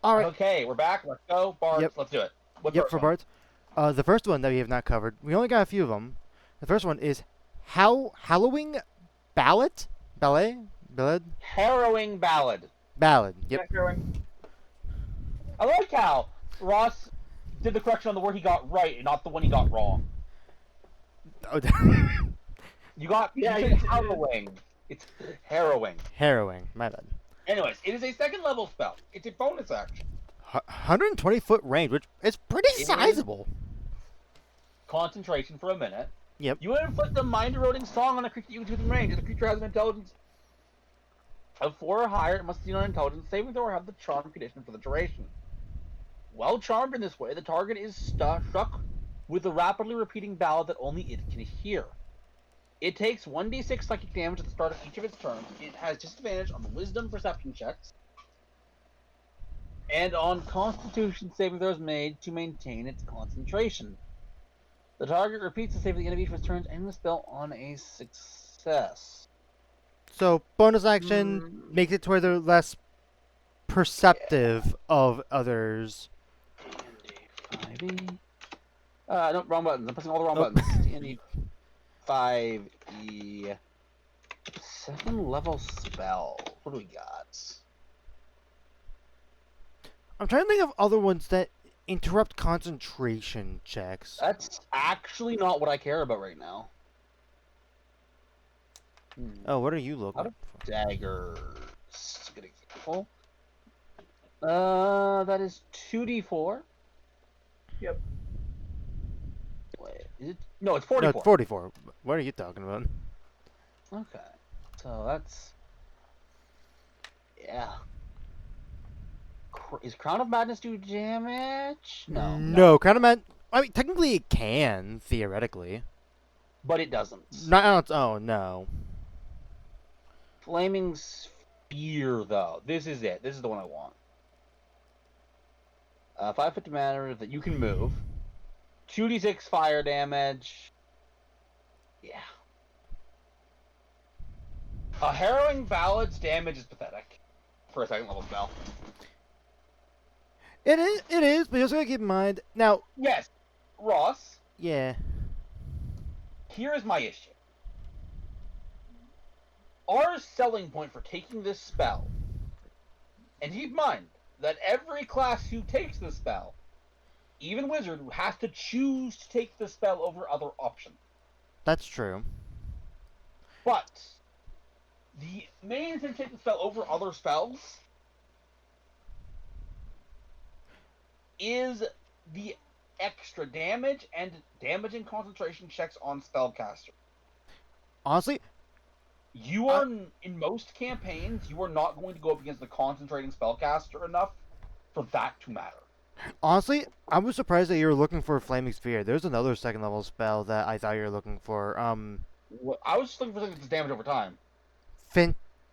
All right. Okay, we're back. Let's go. Bards, Yep. let's do it. What's the Yep. first For one? Bards. The first one that we have not covered. We only got a few of them. The first one is Hallowing Ballad. Ballet. Ballad. Harrowing Ballad. Ballad. Yep. Yeah, harrowing. I like how Ross did the correction on the word he got right and not the one he got wrong. Oh, You Yeah, said harrowing. It's harrowing. harrowing. My bad. Anyways, it is a second level spell. It's a bonus action. 120-foot range, which is pretty It is. sizable. Concentration for a minute. Yep. You inflict a mind-eroding song on a creature you can within range. If the creature has an intelligence of 4 or higher, it must do an intelligence saving throw or have the charm condition for the duration. While charmed in this way, the target is struck with a rapidly repeating ballad that only it can hear. It takes 1d6 psychic damage at the start of each of its turns. It has disadvantage on the wisdom perception checks and on constitution saving throws made to maintain its concentration. The target repeats the save at the end of each of its turns, ending the spell on a success. So bonus action makes it to where they're less perceptive of others. D5E. No, wrong buttons. I'm pressing all the wrong Oh. buttons. D&D 5E. Second level spell. What do we got? I'm trying to think of other ones that interrupt concentration checks. That's actually not what I care about right now. Oh, what are you looking Out of for? daggers. Good example. That is 2d4. Yep. Wait, is it? No, it's No, 44. it's 44. What are you talking about? Okay, so that's yeah. Is Crown of Madness do damage? No, No, kind of meant. I mean, technically it can, theoretically. but it doesn't. Not on its own, no. Flaming Spear, though. This is it. This is the one I want. 550 mana that you can move. 2d6 fire damage. Yeah. A Harrowing Ballad's damage is pathetic for a second level spell. It is, but you also gotta keep in mind. Now, Yes, Ross, yeah. here is my issue. Our selling point for taking this spell, and keep in mind that every class who takes this spell, even Wizard, has to choose to take the spell over other options. That's true. But the main intent to take the spell over other spells is the extra damage and damage and concentration checks on spellcaster. Honestly, You are in most campaigns, you are not going to go up against the concentrating spellcaster enough for that to matter. Honestly, I was surprised that you were looking for Flaming Sphere. There's another second level spell that I thought you were looking for. I was just looking for something that's damage over time.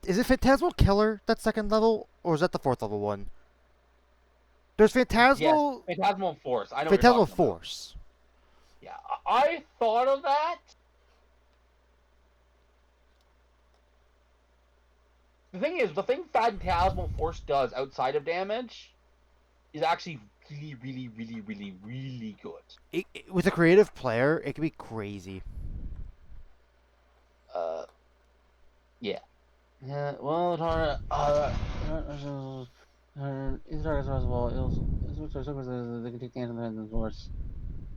Is it Phantasmal Killer, that second level? Or is that the fourth level one? There's Phantasmal... Yes, Phantasmal Force. I know what you're Phantasmal talking about. Force. Yeah, I thought of that. The thing is, the thing Phantasmal Force does outside of damage is actually really, really, really, really, really good. With a creative player, it can be crazy. Yeah. Yeah, well, is target as well. They can take damage from the force.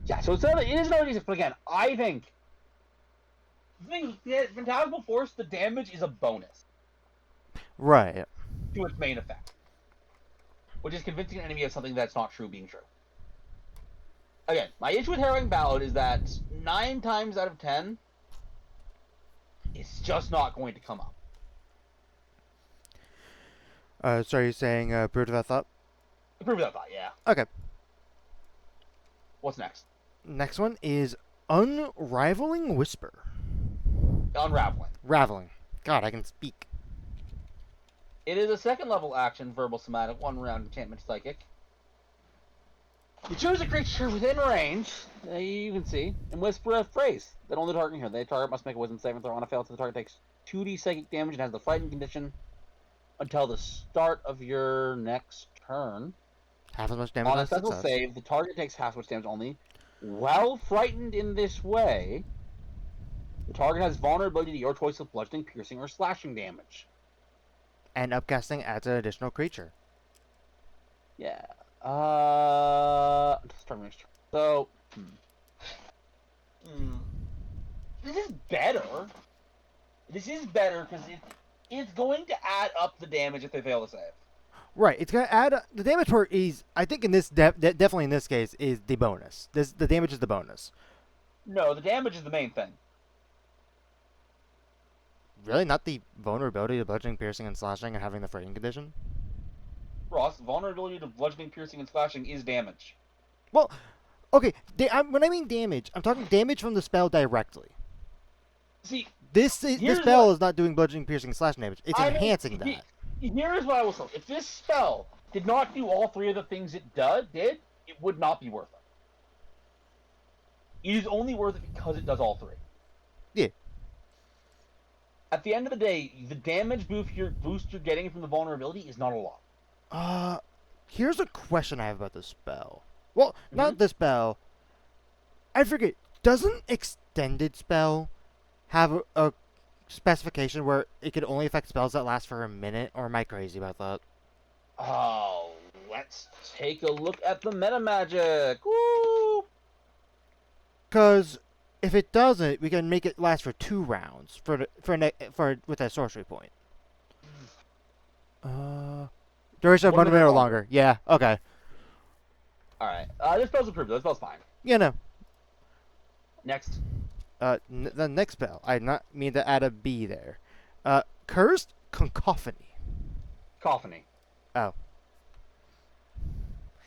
Yeah, so it is another D6, but again, I think the thing is, Phantasmal Force, the damage is a bonus Right. to its main effect, which is convincing an enemy of something that's not true being true. Again, my issue with Harrowing Ballad is that 9 times out of 10, it's just not going to come up. So you're saying Brood of that thought? Approve of that thought, yeah. Okay. What's next? Next one is Unrivaling Whisper. Unraveling. Raveling. God, I can speak. It is a second level action, verbal somatic, 1 round enchantment psychic. You choose a creature within range, you can see, and whisper a phrase that only the target can hear. The target must make a wisdom saving throw. On a fail, the target takes 2d psychic damage and has the frightened condition until the start of your next turn. Half as much damage On on a successful success. save, the target takes half as much damage only. While frightened in this way, the target has vulnerability to your choice of bludgeoning, piercing, or slashing damage. And upcasting adds an additional creature. Yeah. So, this is better. This is better because it's going to add up the damage if they fail to save. Right, it's gonna add the damage part is I think in this definitely in this case is the bonus. The damage is the bonus. No, the damage is the main thing. Really, not the vulnerability to bludgeoning, piercing, and slashing, and having the frightened condition. Ross, vulnerability to bludgeoning, piercing, and slashing is damage. Well, okay. When I mean damage, I'm talking damage from the spell directly. See, This here's spell what- is not doing bludgeoning, piercing, and slashing damage. It's I mean, enhancing that. Here's what I will say: if this spell did not do all three of the things it did, it would not be worth it. It is only worth it because it does all three. Yeah. At the end of the day, the damage boost you're getting from the vulnerability is not a lot. Here's a question I have about this spell. Well, not this spell. I forget. Doesn't extended spell have a specification where it could only affect spells that last for a minute, or am I crazy about that? Oh, let's take a look at the meta magic. Woo! Because if it doesn't, we can make it last for 2 rounds with that sorcery point. Duration of 1 minute or longer. Yeah. Okay. All right. This spell's approved. This spell's fine. Yeah. No. Next. The next spell. I did not mean to add a B there. Cursed Cacophony. Cacophony. Oh.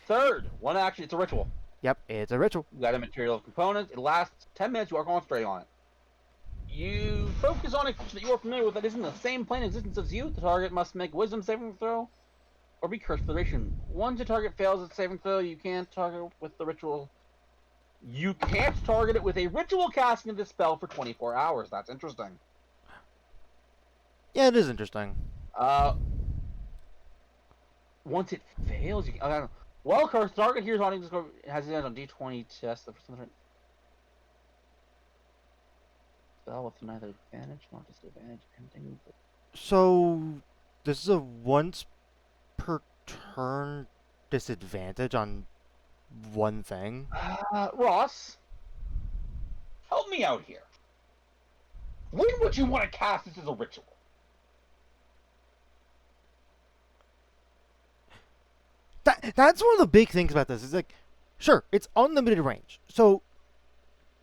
Third, one action. It's a ritual. Yep, it's a ritual. You got a material component. It lasts 10 minutes. You are concentrating on it. You focus on a creature that you are familiar with that isn't the same plane of existence as you. The target must make wisdom saving throw or be cursed for the duration. Once the target fails its saving throw, you can't target with the ritual. You can't target it with a ritual casting of this spell for 24 hours. That's interesting. Yeah, it is interesting. Once it fails, you can. Well, cursed target here's on has it on D20 test. Spell with neither advantage nor disadvantage ending. So, this is a once per turn disadvantage on one thing. Ross, help me out here. When would you want to cast this as a ritual? That's one of the big things about this. Is like, sure, it's unlimited range. So,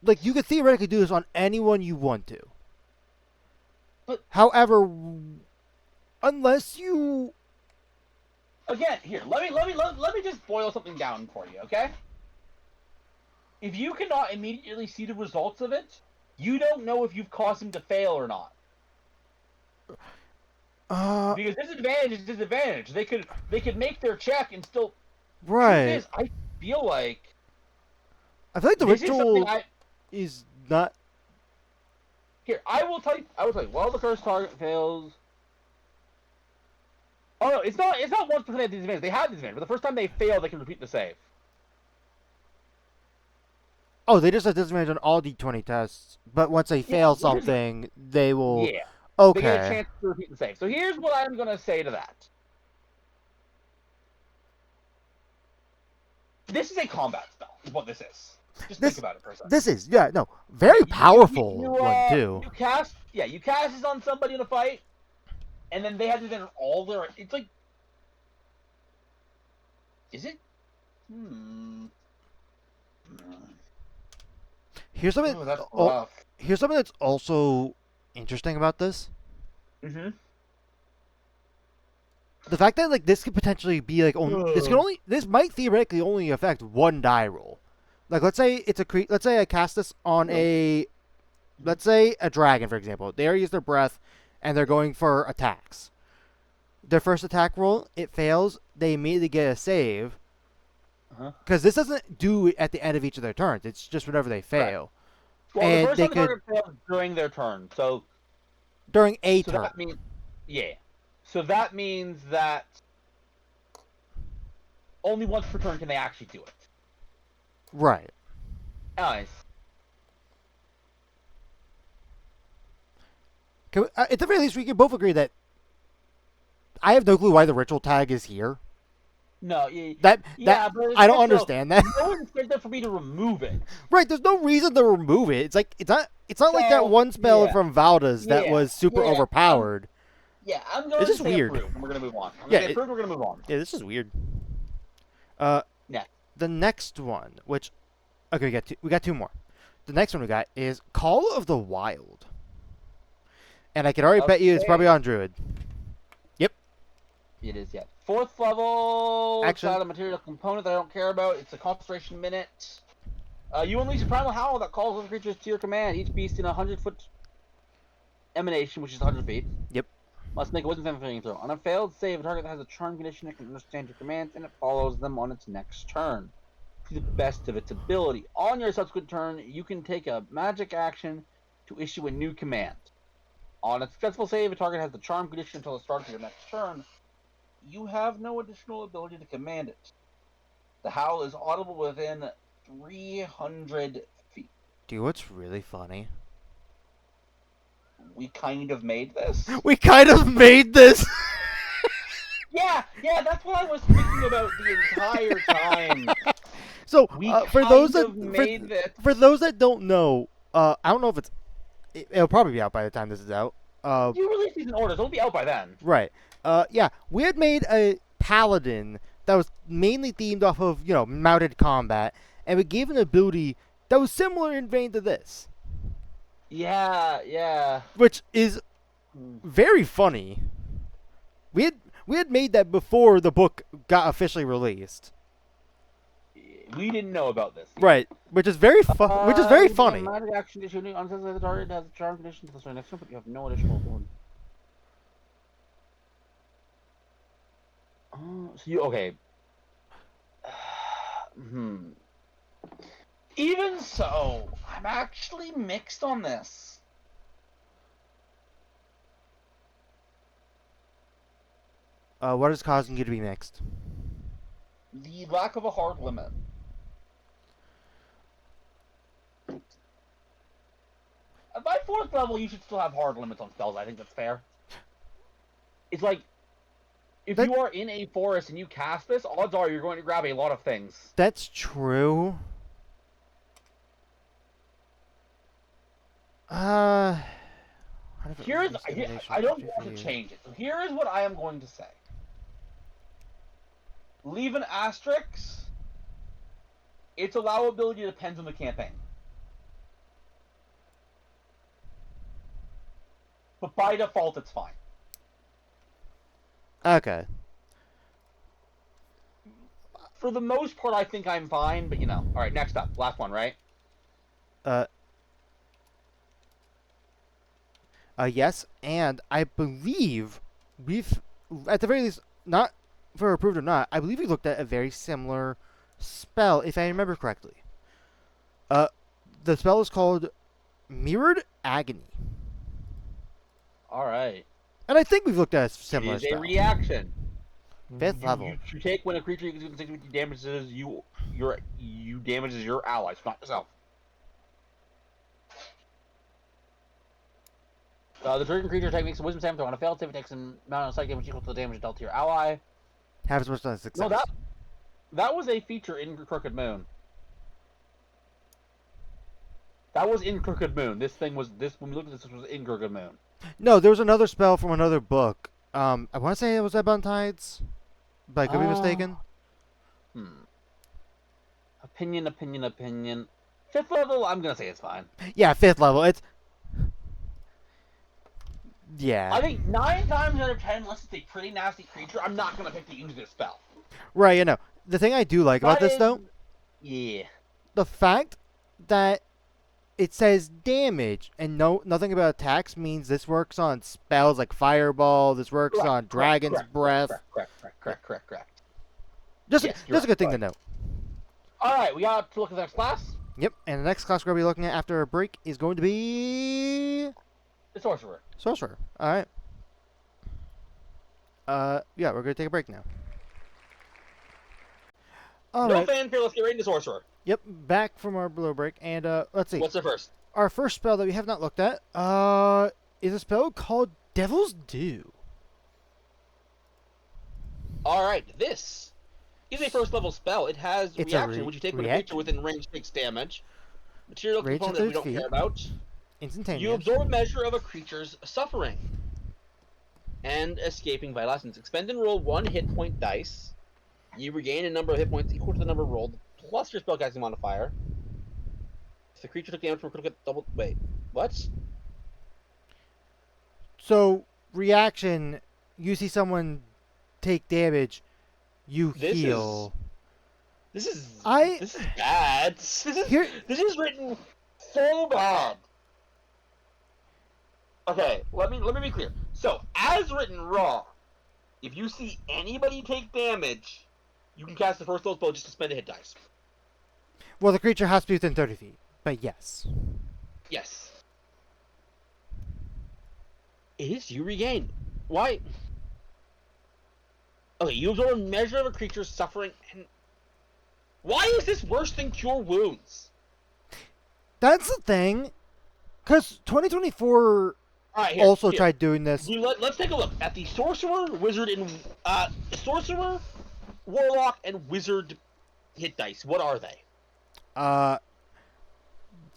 like, you could theoretically do this on anyone you want to. But however, unless you again, here, let me just boil something down for you, okay? If you cannot immediately see the results of it, you don't know if you've caused him to fail or not. Because disadvantage is disadvantage. They could make their check and still. Right. I feel like the ritual is not. Here, I will tell you. Well, the cursed target fails. Oh no, it's not 1% at disadvantage. They have disadvantage, but the first time they fail, they can repeat the save. Oh, they just have disadvantage on all D20 tests, but once they fail something, they will. Yeah. Okay. They get a chance to repeat the save. So here's what I'm gonna say to that. This is a combat spell. Is what this is. Just think about it for a second. This is very powerful one too. You cast this on somebody in a fight, and then they have to then all their. It's like, is it? Here's something. That's rough. Here's something that's also interesting about this. The fact that this could potentially be this might theoretically only affect one die roll. Like let's say I cast this on a dragon, for example. They already use their breath and they're going for attacks. Their first attack roll, it fails, they immediately get a save. Because this doesn't do it at the end of each of their turns. It's just whenever they fail. Right. Well, the first time the target fails during their turn, so during a turn. That means, so that means that only once per turn can they actually do it. Right. Nice. Can we, at the very least, we can both agree that I have no clue why the ritual tag is here. No, That but I don't understand that. No one expected that for me to remove it. Right, there's no reason to remove it. It's not like that one spell yeah. from Valdas that was super overpowered. Yeah, I'm going It's to just say weird. approve, and we're going to move on. Yeah, We're going to move on. Yeah, this is weird. Yeah. The next one, which okay, we got two more. The next one we got is Call of the Wild, and I can already bet you it's probably on Druid. Yep. It is, yeah. 4th level. Action. It's not a material component that I don't care about. It's a concentration minute. You unleash a primal howl that calls other creatures to your command. Each beast in a 100-foot emanation, which is 100 feet. Yep. Must make a wisdom saving throw. On a failed save, a target that has a charm condition that can understand your commands, and it follows them on its next turn to the best of its ability. On your subsequent turn, you can take a magic action to issue a new command. On a successful save, a target has the charm condition until the start of your next turn. You have no additional ability to command it. The howl is audible within 300 feet. Dude, what's really funny? We kind of made this. We kind of made this. Yeah, that's what I was thinking about the entire time. So We for kind those of that made this. for those that don't know, I don't know if it'll probably be out by the time this is out. You released these in orders. It'll be out by then. Right. Yeah, we had made a paladin that was mainly themed off of, mounted combat, and we gave an ability that was similar in vein to this. Yeah. Which is very funny. We had made that before the book got officially released. We didn't know about this. Right, which is very funny. Magic action issue on the target has a charm condition to the next turn, but you have no additional ability. Okay. Even so, I'm actually mixed on this. What is causing you to be mixed? The lack of a hard limit. By 4th level, you should still have hard limits on spells. I think that's fair. It's like, if you are in a forest and you cast this, odds are you're going to grab a lot of things. That's true. I don't want to change it. So here is what I am going to say. Leave an asterisk. Its allowability depends on the campaign. But by default, it's fine. Okay. For the most part, I think I'm fine, but All right, next up. Last one, right? Yes, and I believe we've, at the very least, not for approved or not, I believe we looked at a very similar spell, if I remember correctly. The spell is called Mirrored Agony. Alright. And I think we've looked at a similar spell. It is a reaction. 5th level. You take when a creature you can damages you damages your allies, not yourself. The trigger creature attack makes a wisdom saving throw. On a failed save, it takes an amount of psychic damage equal to the damage dealt to your ally. Have as much as success. No, that was a feature in Crooked Moon. That was in Crooked Moon. When we looked at this was in Crooked Moon. No, there was another spell from another book. I want to say it was Ebon Tides, but I could be mistaken. Opinion. 5th level, I'm gonna say it's fine. Yeah, 5th level. Yeah. I think 9 times out of 10, unless it's a pretty nasty creature, I'm not gonna pick to use this spell. Right, The thing I do like about this, though... Yeah. The fact that it says damage and nothing about attacks means this works on spells like Fireball, this works on Dragon's Breath. Correct. Just a good thing to know. Alright, we got to look at the next class. Yep, and the next class we're going to be looking at after a break is going to be... The Sorcerer. Sorcerer. Alright. Yeah, we're going to take a break now. All No right. fanfare, let's get right into Sorcerer. Yep. Back from our blow break, and let's see. What's the first? Our first spell that we have not looked at is a spell called Devil's Due. Alright, this is a first level spell. It has It's a reaction, which you take when a reaction. creature within range takes damage. Material Radius component that we 30 don't feet. care about. Instantaneous. You absorb a measure of a creature's suffering. And escaping vital essence. Expend and roll 1 hit point dice. You regain a number of hit points equal to the number rolled, plus your spellcasting modifier. If the creature took damage from a critical double... Wait, what? So, reaction, you see someone take damage, you This heal. This is I- this is bad. This is, Here- this is written so bad. Okay, let me be clear. So, as written raw, if you see anybody take damage, you can cast the first level spell just to spend a hit dice. Well, the creature has to be within 30 feet, but yes. Yes. It is you regain. Why? Okay, you absorb a measure of a creature's suffering and... Why is this worse than Cure Wounds? That's the thing, because 2024 Alright, here. also here. tried doing this. Let's take a look at the Sorcerer, Wizard, and... Sorcerer, Warlock, and Wizard hit dice. What are they?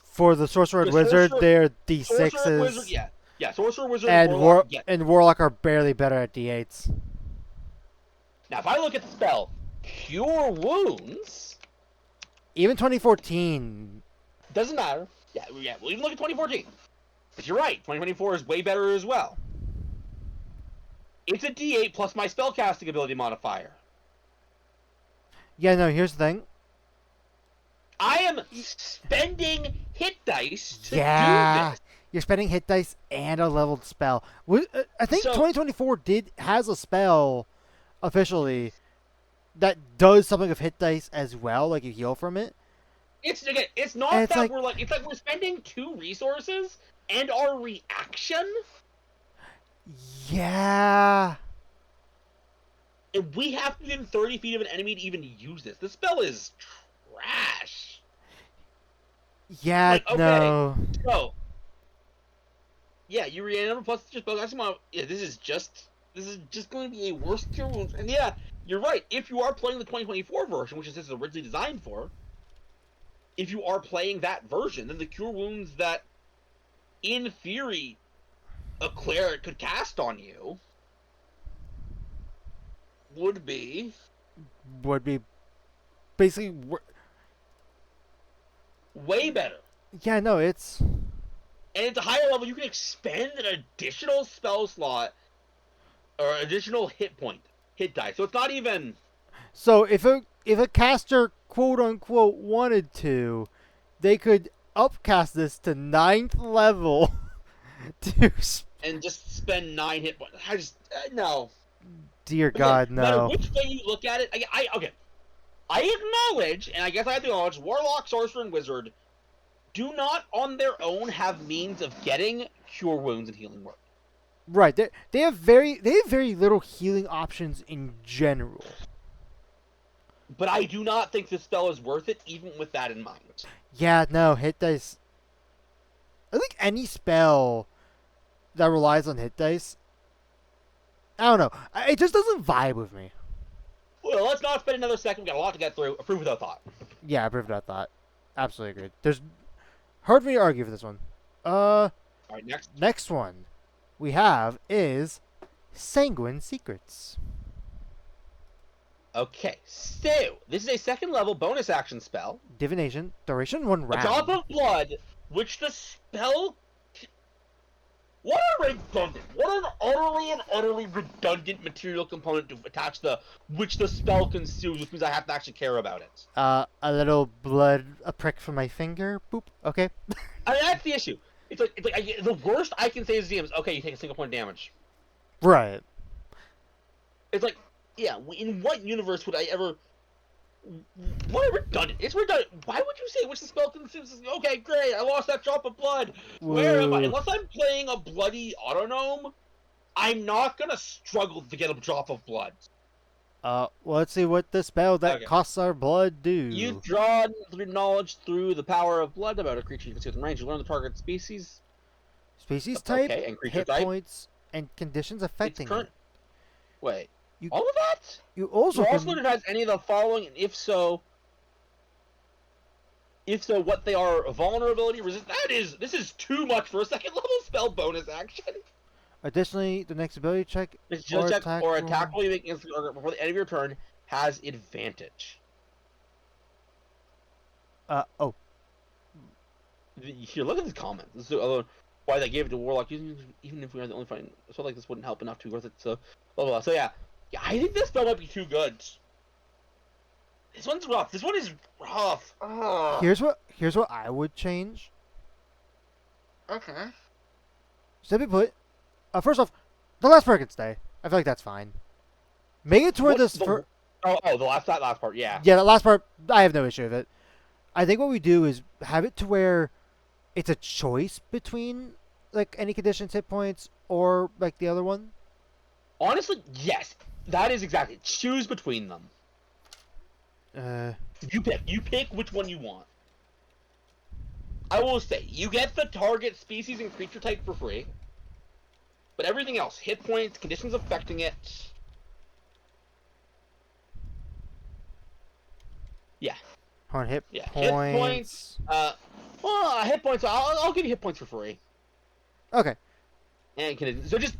For the Sorcerer and The Wizard, Sorcerer- they're Sorcerer, D6s, Wizard, yeah. Yeah, Sorcerer, Wizard, and Warlock, yeah. Warlock are barely better at D8s. Now, if I look at the spell, Cure Wounds... Even 2014, Doesn't matter. Yeah, we'll even look at 2014. But you're right, 2024 is way better as well. It's a D8 plus my spellcasting ability modifier. yeah, no, here's the thing. I am spending hit dice to do Yeah, this. you're spending hit dice and a leveled spell. I think So- 2024 has a spell officially that does something of hit dice as well, like you heal from it. It's again, it's not And it's that like- we're spending 2 resources and our reaction, Yeah, and we have to be within 30 feet of an enemy to even use this. This spell is trash. yeah, Like, okay. no. So, yeah, you regain a number plus your spellcasting mod. Yeah, this is just going to be a worse Cure Wounds. And yeah, you're right. If you are playing the 2024 version, which is this is originally designed for, if you are playing that version, then the Cure Wounds that, in theory, a cleric could cast on you would be Basically, way better. yeah, no, it's And at the higher level, you can expend an additional spell slot or additional hit die. So it's not even... so if a caster quote unquote wanted to, they could upcast this to 9th level to and just spend 9 hit points. I just no. dear But God, then, no matter no. which way you look at it, okay. I acknowledge, and I guess I have to acknowledge, Warlock, Sorcerer, and Wizard do not on their own have means of getting Cure Wounds and Healing Word. Right, they have very little healing options in general. But I do not think this spell is worth it, even with that in mind. Yeah, no, hit dice. I think any spell that relies on hit dice, I don't know. It just doesn't vibe with me. Well, let's not spend another second. We got a lot to get through. Approve without thought. Yeah, I approved that thought. Absolutely agreed. There's hard for me to argue for this one. All right, next. Next one we have is Sanguine Secrets. Okay, so this is a second level bonus action spell. Divination, duration 1 A round. drop of blood, which the spell... What a redundant! What an utterly redundant material component to attach which the spell consumes, which means I have to actually care about it. A little blood, a prick from my finger. Boop. Okay. I mean, that's the issue. It's like the worst I can say is DM is, okay, you take a single point of damage. Right. It's like, yeah, in what universe would I ever... What a redundant. It's redundant. Why would you say which the spell consumes? Okay, great, I lost that drop of blood. Where am I? Woo. Unless I'm playing a bloody autonome, I'm not gonna struggle to get a drop of blood. Well, let's see what the spell that Okay. costs our blood do. You've drawn through knowledge through the power of blood about a creature you can see within range. You learn the target species, Species type, okay, and creature hit type. points, and conditions Its affecting current. it. Wait, You all of that? you also You also can learn it has any of the following, and if so, what they are: vulnerability, resist. This is too much for a second level spell bonus action. additionally the next ability check It's or just check attack or roll. attack roll you make against the target before the end of your turn has advantage. Oh, Here, look at these comments. This is why they gave it to Warlock, even if we are the only fighting. I felt like this wouldn't help enough to be worth it. So, blah, blah, blah. So yeah, I think this spell might be too good. This one's rough. This one is rough. Ugh. here's what I would change. Okay. Simply put, first off, the last Perkins Day. I feel like that's fine. Make it to where this the last part. Yeah. yeah, that last part I have no issue with it. I think what we do is have it to where it's a choice between like any conditions, hit points, or like the other one. Honestly, yes. That is exactly. Choose between them. You pick. You pick which one you want. I will say, you get the target species and creature type for free. But everything else, hit points, conditions affecting it. Yeah. On hit Yeah. points. Hit points. I'll give you hit points for free. Okay. And conditions. So just.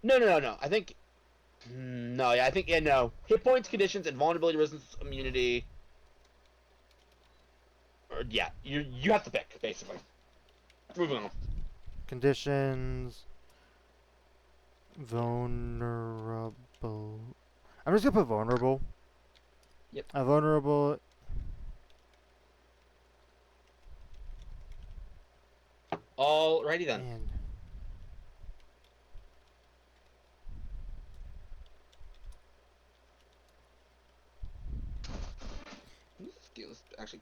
No. I think. No, yeah, I think no. Hit points, conditions, and vulnerability, resistance, immunity. Or yeah, you have to pick basically. Moving on. Conditions. Vulnerable. I'm just gonna put vulnerable. Yep. A vulnerable. Alrighty then. Man. Actually,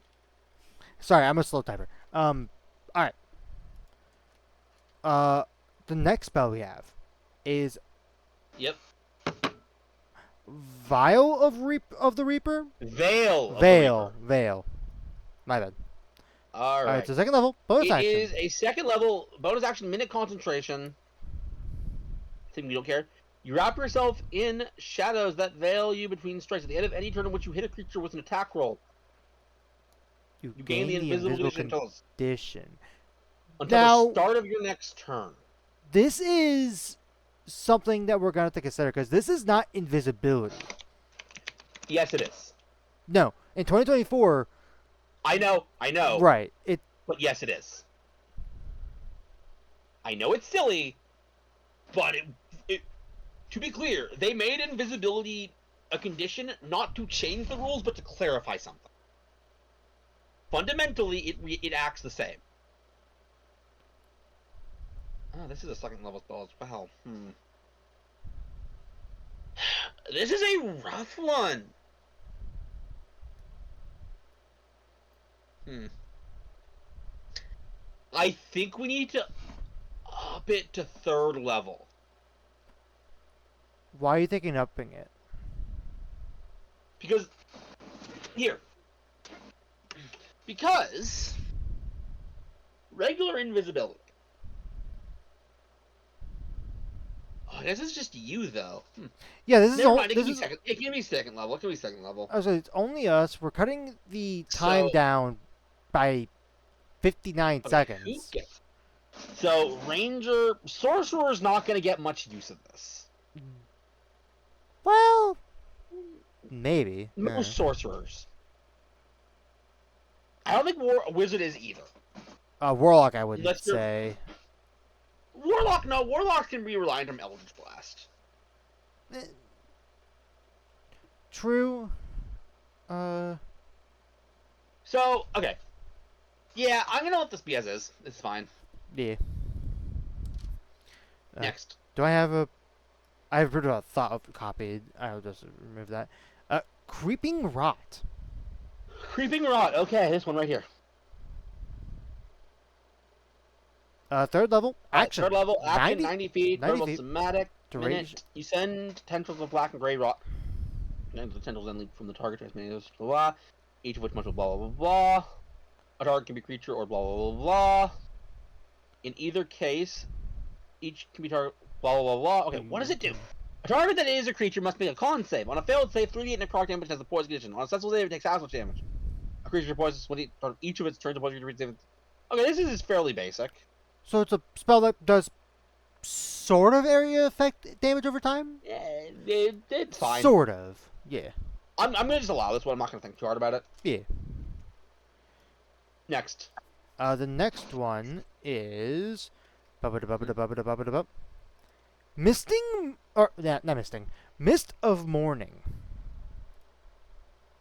Sorry, I'm a slow typer. Alright. The next spell we have is yep. Vial of the Reaper? Veil. Veil. My bad. All Alright, right. so second level, bonus It action. is a second level bonus action, minute concentration. Thing we don't care. You wrap yourself in shadows that veil you between strikes. At the end of any turn in which you hit a creature with an attack roll, You you gain the invisible condition condition. until Now- the start of your next turn. This is something that we're gonna have to consider because this is not invisibility. Yes, it is. No, in 2024, I know. right? It But yes, it is. I know it's silly, but to be clear, they made invisibility a condition not to change the rules, but to clarify something. Fundamentally, it acts the same. Oh, this is a second level spell as well. This is a rough one. I think we need to up it to third level. Why are you thinking upping it? Because regular invisibility. Oh, this is just you though. Yeah, this is Never all. mind. It This can be is. second. It can be second level. It can be second level. I was like, it's only us. We're cutting the time So- down by 59 Okay, seconds. who gets- So Ranger Sorcerer's not going to get much use of this. Well, maybe. Most sorcerers. I don't think Wizard is either. Warlock, I wouldn't Unless you're- say. Warlock, no. Warlock can be reliant on Eldritch Blast. True. So, okay. Yeah, I'm going to let this be as is. It's fine. Yeah. Next. Do I have a? I have a thought of copied. I'll just remove that. Creeping Rot. Creeping Rot. Okay, this one right here. Third level, Alright, action. third level, action, 90 90 feet, 90 third level, feet. somatic, Duration. minute. You send tendrils of black and gray rock. And the tendrils then leap from the target to as many as blah, blah, each of which must be blah, blah, blah, blah. A target can be creature or blah, blah, blah, blah. In either case, each can be target, blah, blah, blah, blah. Okay, what does it do? A target that is a creature must make a con save. On a failed save, 3d8 necrotic damage has the poison condition. On a successful save, it takes half much damage. A creature poisons when each of its turns to poison creature. Okay, this is fairly basic. So it's a spell that does sort of area effect damage over time? Yeah, it's fine. Sort of. Yeah. I'm gonna just allow this one. I'm not gonna think too hard about it. Yeah. Next. The next one is Misting or yeah, not misting. Mist of Morning.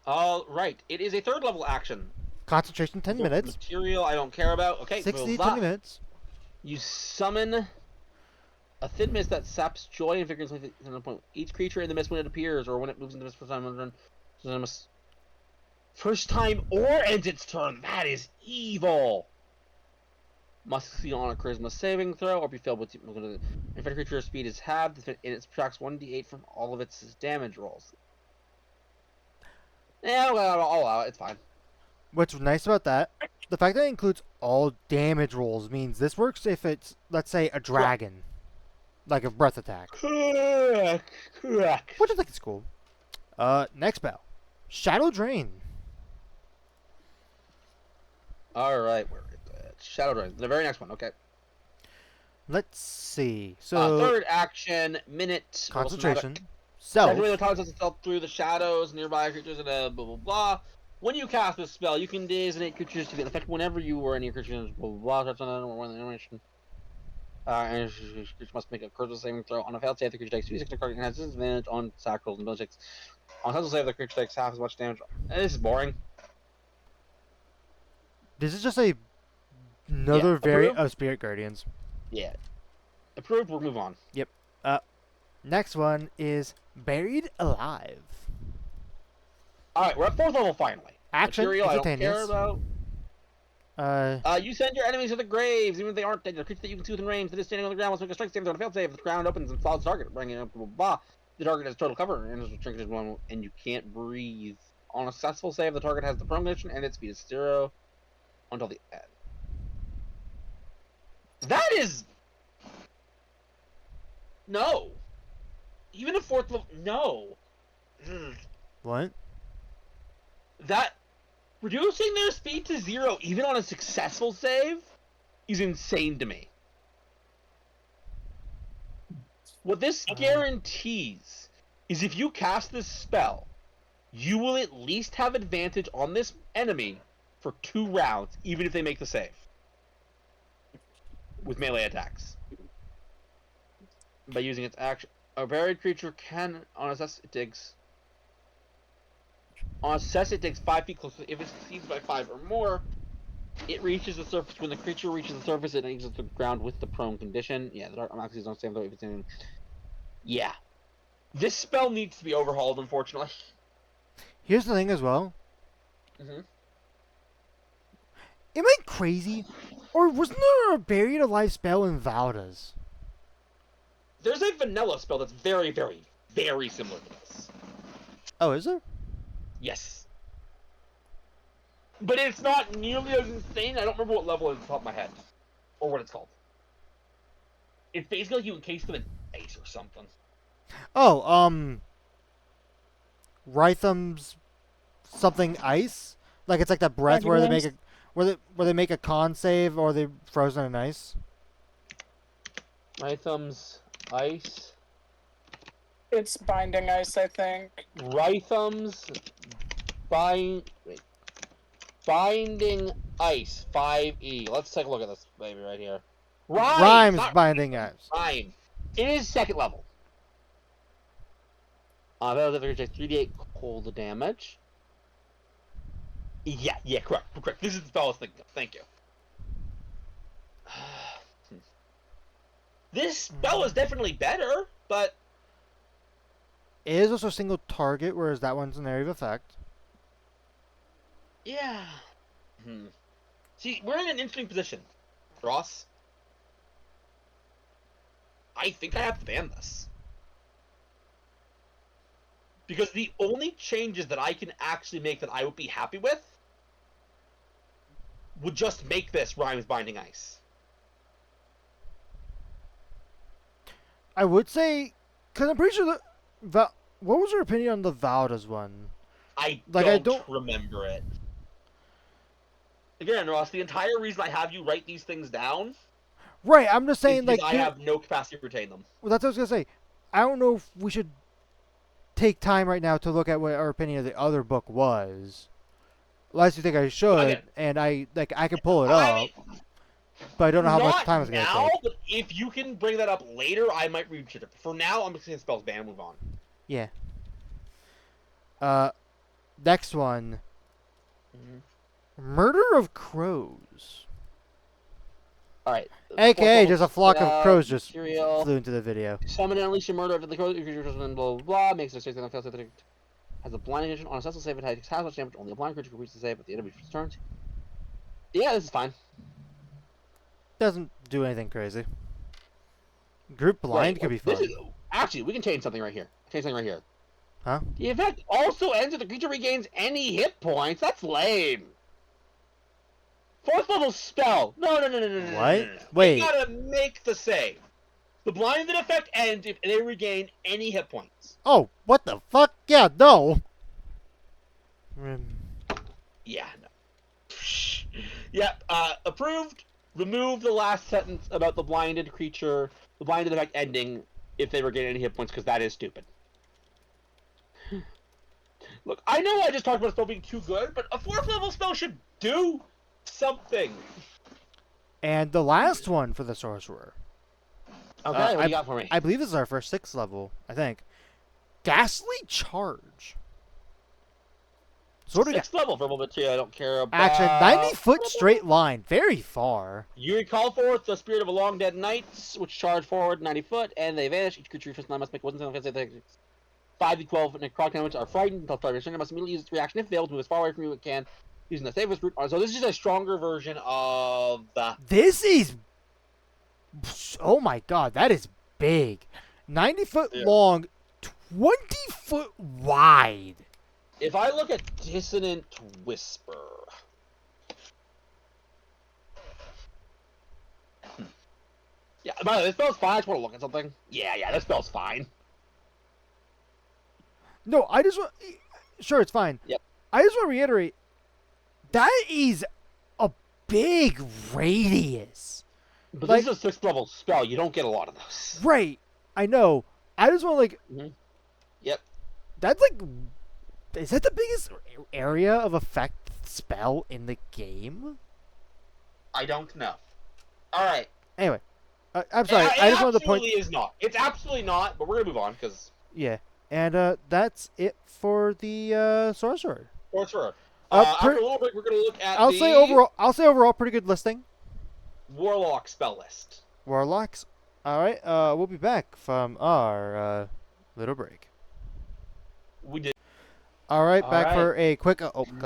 All right. It is a third level action. Concentration 10 minutes. Material I don't care about. Okay. 60 blah, 20 minutes. You summon a thin mist that saps joy and vigor. Each creature in the mist when it appears, or when it moves into the mist for time, first time or ends its turn. That is evil. Must succeed on a charisma saving throw, or be filled with. If a creature's speed is halved, and it subtracts 1d8 from all of its damage rolls. Yeah, well, I'll allow it. It's fine. What's nice about that, the fact that it includes all damage rolls means this works if it's, let's say, a dragon. Like a breath attack. Correct. Which I think is cool. Next spell. Shadow Drain. Alright, where is it? Shadow Drain. The very next one, okay. Let's see. So Third action, minute. concentration. Self. Activate the concept itself through the shadows, nearby creatures, and blah blah blah. When you cast this spell, you can designate creatures to be effective whenever you or any creatures blah blah blah. That's one animation. And creature must make a charisma saving throw. On a failed save, the creature takes 2d6 necrotic and has disadvantage on sack rolls and ability checks. On a successful save, the creature takes half as much damage. This is boring. This is just another variant approved? of Spirit Guardians. Yeah. Approved, we'll move on. Yep. Next one is Buried Alive. Alright, we're at fourth level finally. Action, Material I don't care instantaneous. about. You send your enemies to the graves, even if they aren't dead. A creature that you can see within range that is standing on the ground must make a strength save on a failed save. The ground opens and follows the target, bringing it up, blah, blah, blah. The target has total cover, and is trinketed one, and you can't breathe. On a successful save, the target has the prone condition, and its speed is 0 until the end. That is... No. Even a fourth level... No. What? That... Reducing their speed to 0, even on a successful save, is insane to me. What this guarantees is if you cast this spell, you will at least have advantage on this enemy for 2 rounds, even if they make the save. With melee attacks. By using its action. A buried creature can, on assess, it digs. On success, it digs 5 feet closer. If it succeeds by 5 or more, it reaches the surface. When the creature reaches the surface, it exits the ground with the prone condition. Yeah, the dark moxies don't stand though if it's in. Yeah. This spell needs to be overhauled, unfortunately. Here's the thing as well. Mm-hmm. Am I crazy? Or wasn't there a Buried Alive spell in Valdas? There's a vanilla spell that's very, very, very similar to this. Oh, is there? Yes. But it's not nearly as insane. I don't remember what level it is off the top of my head. Or what it's called. It's basically like you encase them in ice or something. Oh, Rhythm's something ice? Like it's like that breath where they make a where they make a con save or they frozen in ice? Rhythm's ice. It's Binding Ice, I think. Rhythm's Binding Ice 5e. Let's take a look at this baby right here. Rhymes Binding Ice. Rhyme. It is second level. That was 3d8 cold damage. Yeah, correct. This is the spell I was thinking of. Thank you. This spell is definitely better, but... It is also a single target, whereas that one's an area of effect. Yeah. See, we're in an interesting position, Ross. I think I have to ban this. Because the only changes that I can actually make that I would be happy with would just make this Rhymes Binding Ice. I would say, because I'm pretty sure that. What was your opinion on the Valdas one? I Like, don't remember it. Again, Ross, the entire reason I have you write these things down Right, I'm just is saying, because like, I have no capacity to retain them. well, that's what I was gonna say. I don't know if we should take time right now to look at what our opinion of the other book was. Unless you think I should, Again, and I can pull it I up, mean, but I don't know how much not time it's gonna now, take. but if you can bring that up later, I might read it. For now, I'm just gonna spells ban. Move on. Yeah. Next one. Murder of Crows. All right. AKA, just a flock of crows just material. flew into the video. Summon and unleash your murder of the crows. If you're blah blah blah. Makes it a 6 fails. Has a blind condition on a successful save. It takes half much damage. Only a blind creature can reach the save at the end of each turn. Yeah, this is fine. Doesn't do anything crazy. Group blind could be fun. Actually, we can change something right here. Change something right here. Huh? The effect also ends if the creature regains any hit points. That's lame. 4th level spell. No. What? Wait. You gotta make the save. The blinded effect ends if they regain any hit points. Oh, what the fuck? Yeah, no. Yeah, no. Yep, approved. Remove the last sentence about the blinded creature, the blinded effect ending if they regain any hit points, because that is stupid. Look, I know I just talked about a spell being too good, but a 4th level spell should do something. And the last one for the sorcerer. Okay, what do you got for me? I believe this is our first 6th level, I think. Ghastly Charge. Sort of 6th level for a moment too, I don't care about. action, 90-foot straight line, very far. You recall forth the spirit of a long dead knight, which charge forward 90 foot, and they vanish. Each creature first must make one single offensive 5d12 necrotic damage are frightened until target turn. Must immediately use its reaction if failed to move as far away from you as it can using the safest route. So this is just a stronger version of the. This is... Oh my god, that is big. 90-foot long, 20-foot wide. If I look at Dissonant Whisper. Yeah, by the way, this spell's fine. I just want to look at something. Yeah, this spell's fine. No, I just want... Sure, it's fine. Yep. I just want to reiterate, that is a big radius. But Like- this is a 6th level spell. You don't get a lot of those. Right. I know. I just want to, like... Mhm. Yep. That's, like... Is that the biggest area of effect spell in the game? I don't know. Alright. Anyway. I'm sorry. I just wanted to point... It absolutely is not. It's absolutely not, but we're going to move on, because... Yeah. And that's it for the sorcerer. Sorcerer. Uh, After a little break, we're going to look at I'll say overall pretty good listing. Warlock spell list. Warlocks. All right. We'll be back from our little break. We did All right, All back right. for a quick.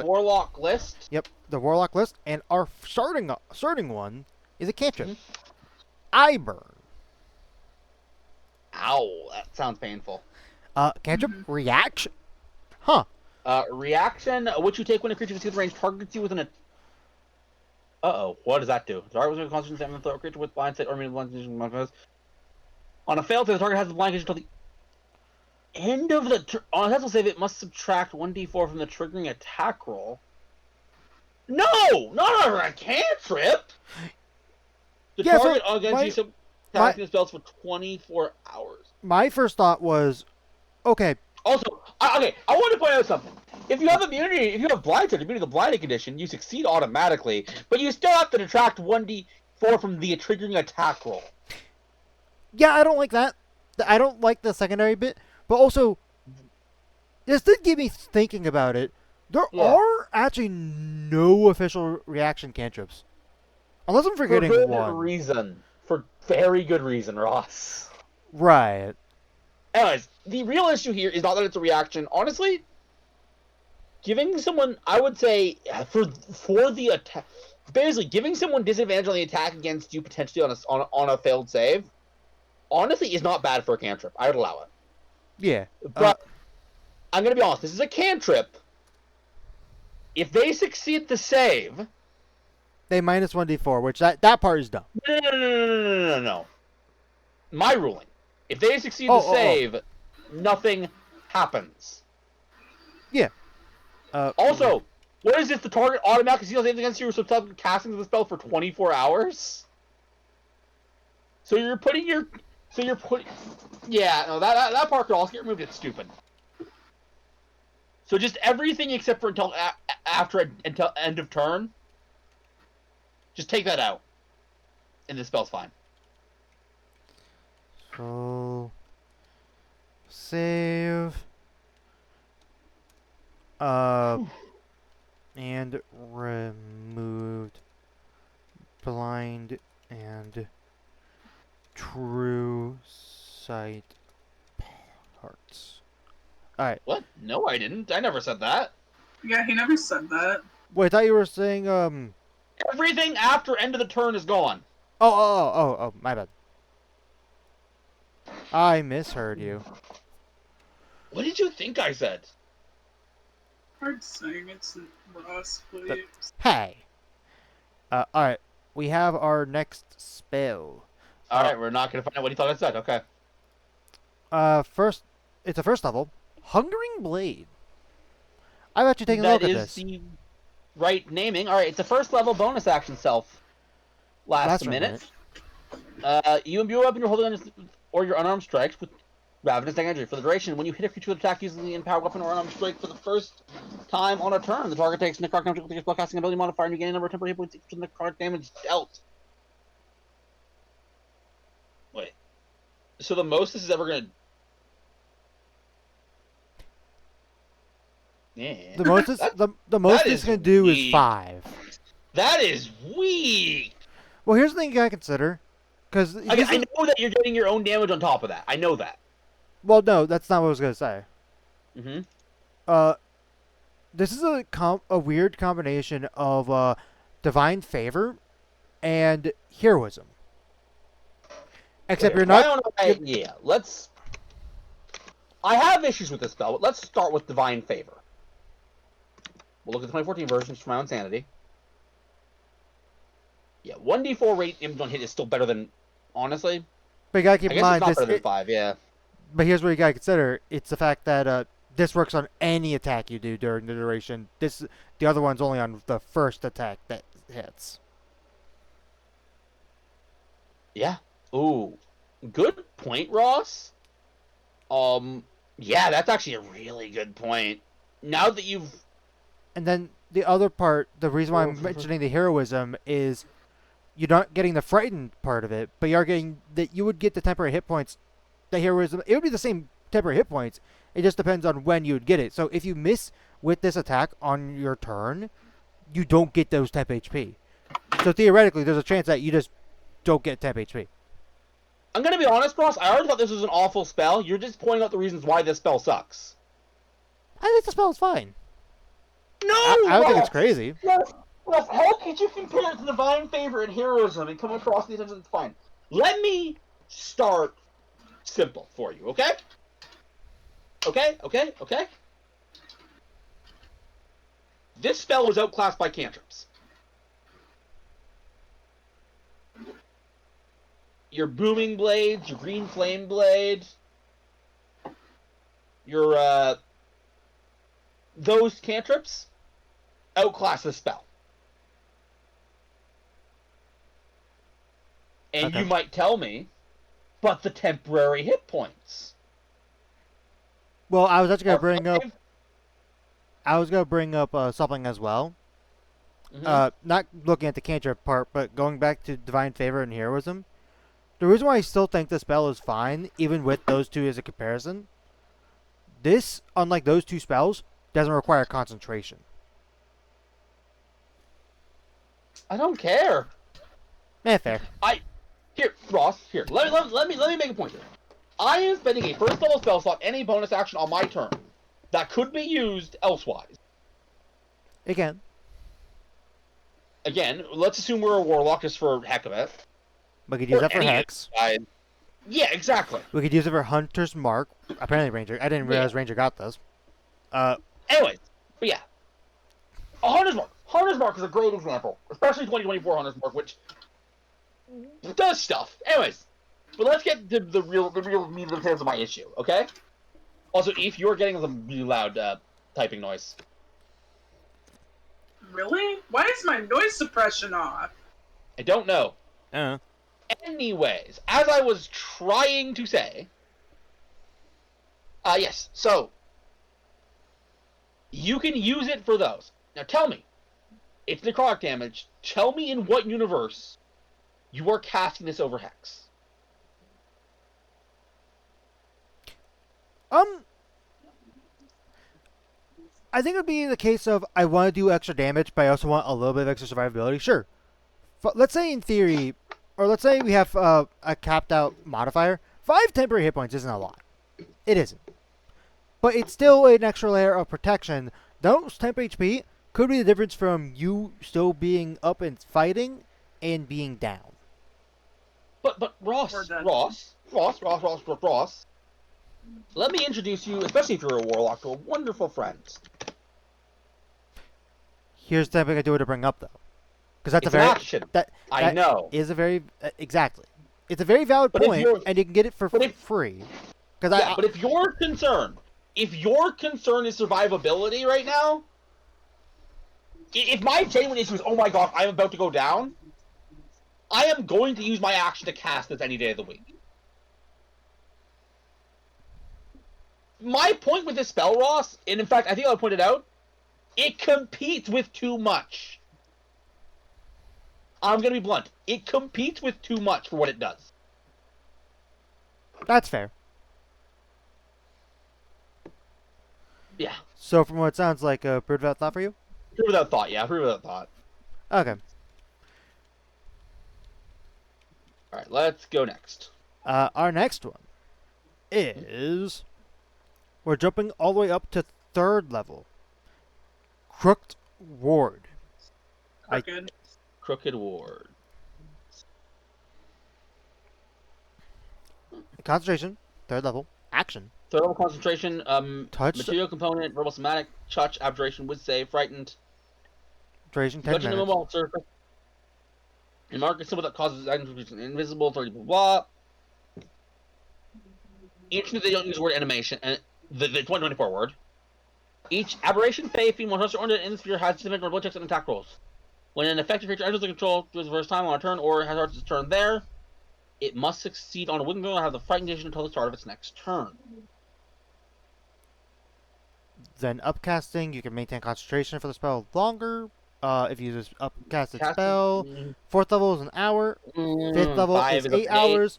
Warlock list. Yep, the Warlock list, and our starting one is a cantrip. Eye burn. Ow, that sounds painful. Cantrip reaction. Huh. Reaction, which you take when a creature within range targets you with an. Uh-oh, what does that do? The target was concentration 7 throw a creature with blind sight or immune blind condition. On a failed save, the target has the blind condition until the end of the on a successful save. It must subtract 1d4 from the triggering attack roll. No, not on a cantrip. The Yeah, target so against you casting spells for 24 hours. My first thought was, okay, Also, I want to point out something. If you have immunity, if you have blind sight, immunity to the blinding condition, you succeed automatically, but you still have to detract 1d4 from the triggering attack roll. yeah, I don't like that. I don't like the secondary bit, but also, this did get me thinking about it. There are actually no official reaction cantrips. Unless I'm forgetting For good one. reason. For very good reason, Ross. Right. Anyways, the real issue here is not that it's a reaction. Honestly, giving someone, I would say, for the attack, basically giving someone disadvantage on the attack against you potentially on a failed save, honestly is not bad for a cantrip. I would allow it. Yeah. But I'm gonna be honest. This is a cantrip. If they succeed to save, They minus 1d4, which that part is dumb. no. My ruling: if they succeed to Oh. save, nothing happens. Yeah. Also, what is this? The target automatically seals anything against you or subsequent casting of the spell for 24 hours. So you're putting. Yeah, no, that part could also get removed. It's stupid. So just everything except for until end of turn. Just take that out, and the spell's fine. So save. And removed blind and true sight parts. Alright. What? No, I didn't. I never said that. Yeah, he never said that. Wait, I thought you were saying Everything after end of the turn is gone. Oh, my bad. I misheard you. What did you think I said? Hard saying it's Ross, please. Hey. Alright. We have our next spell. Alright, we're not gonna find out what he thought I said. Okay. First, it's a first level. Hungering Blade. I've actually taken a look at this. That is the right naming. Alright, it's a first level bonus action self. Lasts a minute. You imbue a weapon you're holding on or your unarmed strikes with Ravenous Energy. For the duration, when you hit a creature with attack using the empowered weapon or unarmed strike for the first time on a turn, the target takes necrotic damage with your spellcasting ability modifier and you gain a number of temporary hit points equal to necrotic damage dealt. Wait. So the most this is ever gonna... Yeah. The most the most that it's is gonna do is weak. 5. That is weak! Well, here's the thing you gotta consider. Because I know that you're getting your own damage on top of that. I know that. well, no, that's not what I was gonna say. Mm-hmm. This is a weird combination of divine favor and heroism. Except you're not. Yeah, let's... I have issues with this spell, but let's start with Divine Favor. We'll look at the 2014 version for my own sanity. Yeah, 1d4 rate image on hit is still better than... Honestly, But you gotta keep I in guess mind it's not this. better than 5, yeah. But here's what you gotta consider: it's the fact that this works on any attack you do during the duration. The other one's only on the first attack that hits. Yeah. Ooh. Good point, Ross. Yeah, that's actually a really good point. Now that you've... And then the other part, the reason why I'm mentioning the heroism is you're not getting the frightened part of it, but you are getting that you would get the temporary hit points. The heroism, it would be the same temporary hit points. It just depends on when you would get it. So if you miss with this attack on your turn, you don't get those temp HP. So theoretically, there's a chance that you just don't get temp HP. I'm gonna be honest, Ross, I already thought this was an awful spell. You're just pointing out the reasons why this spell sucks. I think the spell is fine. No! I don't think Ross! it's crazy. Ross, how could you compare it to Divine Favor and Heroism and come across these things that's fine? Let me start simple for you, okay? Okay? This spell was outclassed by cantrips. Your Booming Blades, your Green Flame Blade, your, those cantrips outclass the spell. And Okay. you might tell me, but the temporary hit points. Well, I was actually gonna bring up. Okay. I was gonna bring up something as well. Mhm. Not looking at the cantrip part, but going back to divine favor and heroism. The reason why I still think the spell is fine, even with those two as a comparison, this, unlike those two spells, doesn't require concentration. I don't care. Fair. Here, Ross. Here, let me make a point here. I am spending a first level spell slot, any bonus action on my turn, that could be used elsewise. Again, Again, let's assume we're a warlock just for heck of it. we could use Or that for any hex. guy. Yeah, exactly. We could use it for Hunter's Mark. Apparently Ranger. I didn't realize Ranger got those. Anyways, but yeah. A Hunter's Mark. Hunter's Mark is a great example. Especially 2024 Hunter's Mark, which does stuff. Anyways. But let's get to the real meat of the potatoes of my issue, okay? Also, Eve, you're getting some really loud typing noise. Really? Why is my noise suppression off? I don't know. Uh, Anyways, as I was trying to say, yes, so you can use it for those. Now tell me, it's necrotic damage. Tell me in what universe you are casting this over Hex. I think it would be the case of I want to do extra damage, but I also want a little bit of extra survivability. Sure. Let's say in theory, or let's say we have a capped out modifier. 5 temporary hit points isn't a lot. It isn't. But it's still an extra layer of protection. Those temp HP could be the difference from you still being up and fighting and being down. But Ross, let me introduce you, especially if you're a warlock, to a wonderful friend. Here's something I do to bring up though, because that's It's a very an action. that I know. is a very exactly. It's a very valid But if point, you're- and you can get it for but if- free. Because Yeah, but if your concern is survivability right now, if my genuine issue is, oh my god, I'm about to go down, I am going to use my action to cast this any day of the week. My point with this spell, Ross, and in fact, I think I pointed out, it competes with too much. I'm going to be blunt. It competes with too much for what it does. that's fair. Yeah. So from what it sounds like, a bird without thought for you. Prove without thought, yeah. Prove without thought. Okay. Alright, let's go next. Our next one is we're jumping all the way up to 3rd level. Crooked Ward. Crooked. Crooked Ward. Concentration, 3rd level. Action. Third level concentration, Touch. material component, verbal somatic, touch, abjuration, would save, frightened. Duration 10 Touching a minutes. mobile surface. And mark a symbol that causes items to be invisible, 30 blah blah. Each they don't use the word animation, and the 2024 word. Each aberration, fey, female, hunter, or in the sphere has specific roll checks and attack rolls. When an effective creature enters the control for the first time on a turn or has started its turn there, it must succeed on a wooden go and have the fighting condition until the start of its next turn. Then upcasting, you can maintain concentration for the spell longer. If you use upcasted spell. 4th level is an hour. 5th level is 8 hours.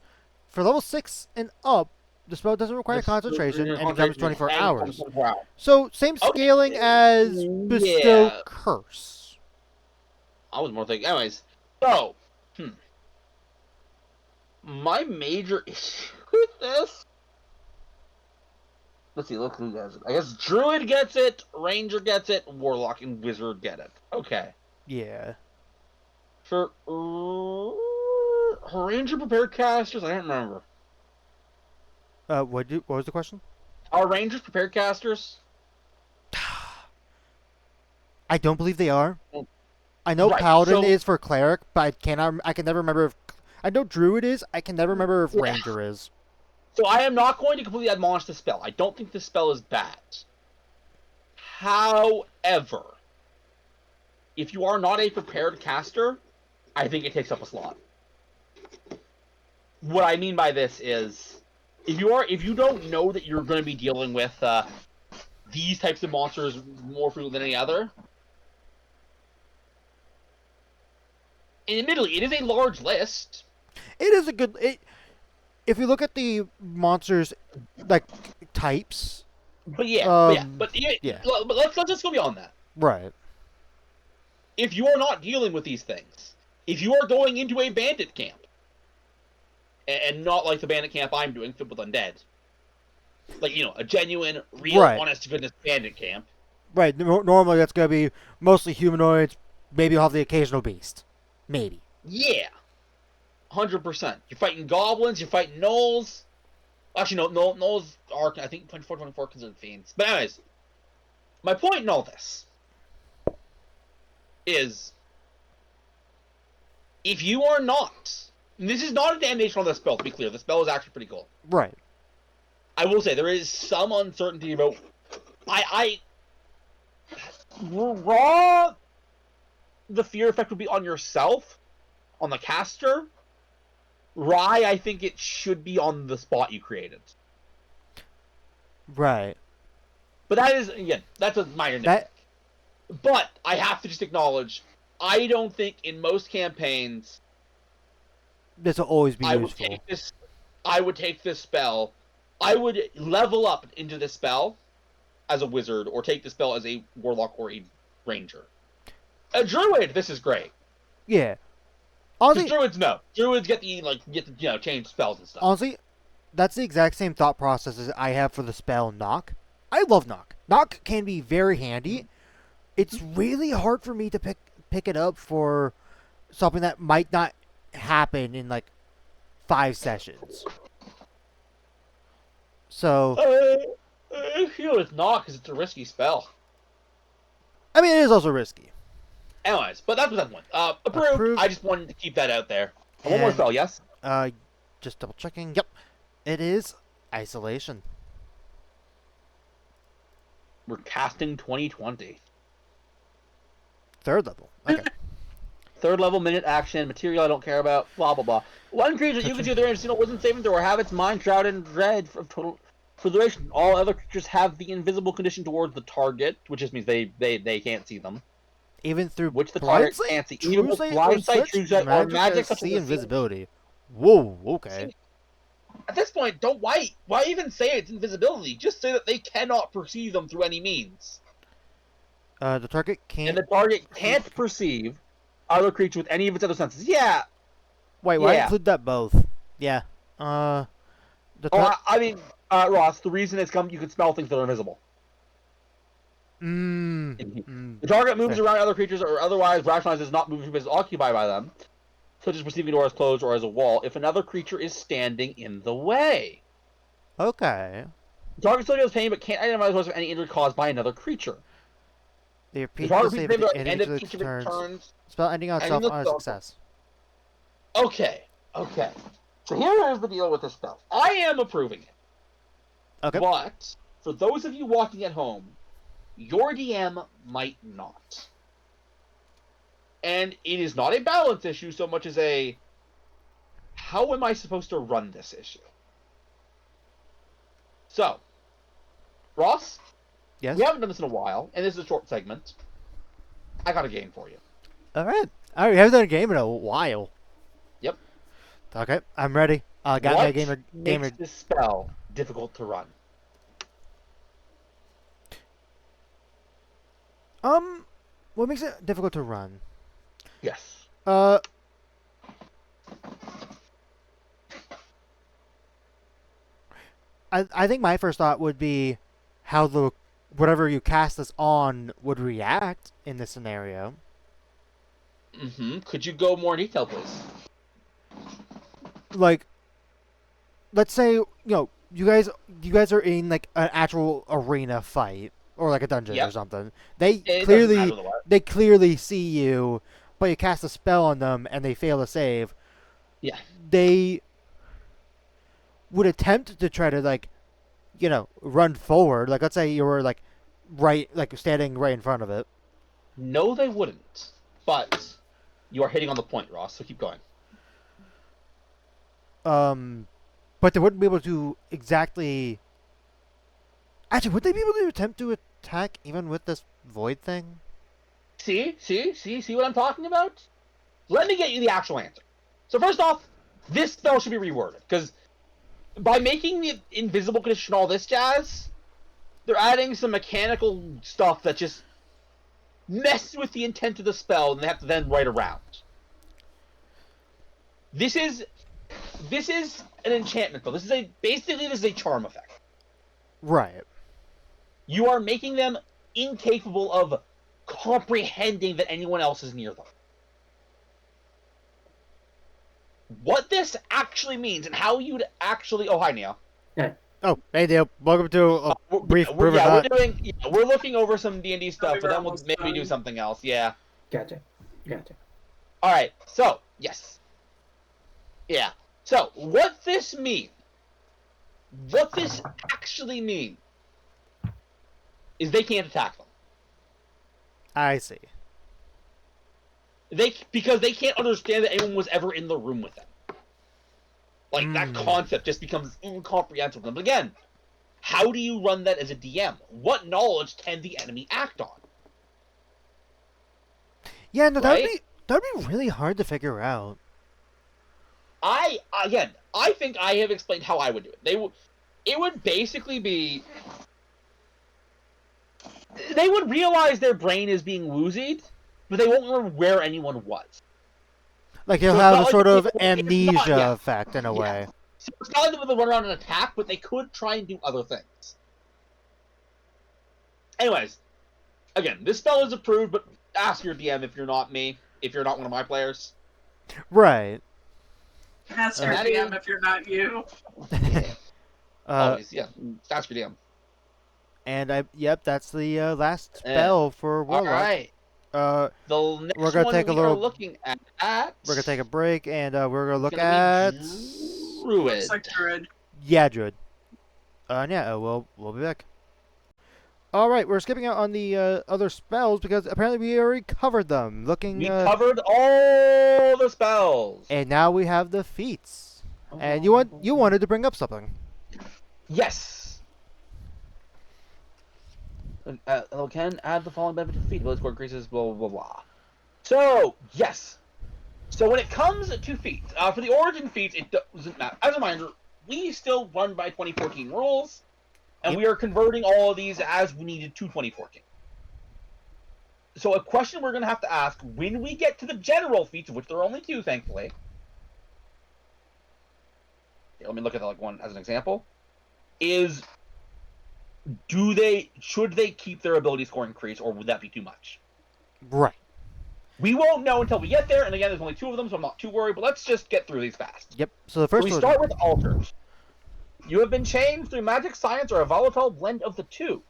For level 6 and up, the spell doesn't require concentration and becomes 24 hours. So same scaling as Bestow Yeah. Curse. I was more thinking. Anyways, so, my major issue with this. Let's see, look who gets it. I guess Druid gets it, Ranger gets it, Warlock and Wizard get it. Okay. Yeah. For Ranger prepared casters, I don't remember. What was the question? Are Rangers prepared casters? I don't believe they are. Oh. I know Right, Paladin so- is for Cleric, but I can never remember if I know Druid is. I can never remember if Yeah. Ranger is. So I am not going to completely admonish the spell. I don't think the spell is bad. However, if you are not a prepared caster, I think it takes up a slot. What I mean by this is, if you don't know that you're going to be dealing with these types of monsters more frequently than any other, and admittedly, it is a large list. It is a good. If you look at the monsters, like types, But yeah, but let's just go beyond that. right? If you are not dealing with these things, if you are going into a bandit camp, and not like the bandit camp I'm doing, filled with undead, like, a genuine, real, Right. honest to goodness bandit camp. Right. Normally, that's gonna be mostly humanoids. Maybe you'll have the occasional beast. Maybe. Yeah, 100%. You're fighting goblins, you're fighting gnolls. Actually, no, gnolls are, I think, 24 considered fiends. But anyways, my point in all this is, if you are not, and this is not a damnation on this spell, to be clear, the spell is actually pretty cool. Right. I will say, there is some uncertainty about, raw, the fear effect would be on yourself, on the caster. Rye, I think it should be on the spot you created. Right. But that is, again, that's a minor nitpick. But I have to just acknowledge, I don't think in most campaigns This will always be I would useful. take this spell. I would level up into this spell as a wizard, or take the spell as a warlock or a ranger. A druid, this is great. Yeah. Because Honestly, druids get the change spells and stuff. honestly, that's the exact same thought process as I have for the spell Knock. I love Knock. Knock can be very handy. It's really hard for me to pick it up for something that might not happen in like 5 sessions. So, I feel it's not, because it's a risky spell. I mean, it is also risky. Anyways, but that's what that one. Approved. Approved. I just wanted to keep that out there. One more And- spell, yes? Just double checking. Yep, it is Isolation. We're casting 2020. 3rd level. Okay. 3rd level, minute action, material I don't care about, blah blah blah. One creature you can see the range, you know, wasn't saving throw or have its mind shrouded in dread for total for the duration. All other creatures have the invisible condition towards the target, which just means they can't see them. Even through Which the blind target sight, can't see. true Even with sight, blind or sight, such true sight, or magic as such see as invisibility. Whoa. Okay. At this point, why even say it's invisibility? Just say that they cannot perceive them through any means. The target can't. And the target can't perceive other creatures with any of its other senses. Yeah. Wait, why yeah. include that both? Yeah. The I mean, Ross, the reason it's come, you can smell things that are invisible. The target moves around other creatures or otherwise rationalizes not moving because it's occupied by them, such as perceiving a door as closed or as a wall, if another creature is standing in the way. Okay. The target still feels pain but can't identify the source of any injury caused by another creature. They The repeat target the save repeats at the the end of its each of its turns. turns. Spell ending on ending itself the on a spell. success. Okay. So here is the deal with this spell. I am approving it. Okay. But, for those of you watching at home, your DM might not. And it is not a balance issue so much as a, how am I supposed to run this issue? So, Ross, Yes. we haven't done this in a while, and this is a short segment. I got a game for you. All right. We haven't done a game in a while. Yep. Okay, I'm ready. Got my What gamer. makes this spell difficult to run? What makes it difficult to run? Yes. I think my first thought would be how the whatever you cast this on would react in this scenario. Could you go more in detail, please? Like, let's say you guys are in like an actual arena fight or like a dungeon Yep. or something. They It doesn't matter clearly what. see you, but you cast a spell on them and they fail to save. Yeah. They would attempt to try to run forward. Like, let's say you were standing right in front of it. No, they wouldn't. But you are hitting on the point, Ross, so keep going. But they wouldn't be able to exactly. Actually, would they be able to attempt to attack even with this void thing? See what I'm talking about? Let me get you the actual answer. So first off, this spell should be reworded, because by making the invisible condition all this jazz, they're adding some mechanical stuff that just messes with the intent of the spell, and they have to then write around. This is an enchantment spell. This is a charm effect. Right. You are making them incapable of comprehending that anyone else is near them. what this actually means and how you'd actually. Oh, hi, Neil. Oh, hey Dale, welcome to a brief We're Prove It Not. we're looking over some D&D stuff, we but were then we'll almost maybe do done. something else. Yeah. Gotcha. All right. So yes. Yeah. So what this actually means, is they can't attack them. I see. Because they can't understand that anyone was ever in the room with them. Like that concept just becomes incomprehensible. But again, how do you run that as a DM? What knowledge can the enemy act on? Yeah, no, Right? that'd be really hard to figure out. I think I have explained how I would do it. It would basically be, they would realize their brain is being woozied, but they won't remember where anyone was. Like you'll So it's have not a like sort it's of not- amnesia yeah. effect in a Yeah. way. So it's not like they'll run around and attack, but they could try and do other things. Anyways, again, this spell is approved, but ask your DM if you're not me, if you're not one of my players. Right. Ask your That DM is- if you're not you. Always, yeah. Ask your DM. And yep, that's the last spell for Warlock. All right. Uh, The next We're gonna one take a we little- are looking at. we're gonna take a break, and we're gonna look gonna at be Druid. Looks like Druid. yeah, Druid. Yeah, we'll be back. All right, we're skipping out on the other spells because apparently we already covered them. Looking, We covered all the spells. and now we have the feats. And Oh. you wanted to bring up something. Yes. Can add the following benefit to feat. Ability score increases, blah, blah, blah, blah. So, yes. So when it comes to feats, for the origin feats, it doesn't matter. As a reminder, we still run by 2014 rules, and Yep. we are converting all of these as we needed to 2014. So a question we're going to have to ask when we get to the general feats, of which there are only 2, thankfully. Here, let me look at like one as an example. Is should they keep their ability score increase, or would that be too much? Right. We won't know until we get there, and again, there's only 2 of them, so I'm not too worried, but let's just get through these fast. Yep. So the So first we one. start with altars. You have been changed through magic, science, or a volatile blend of the 2.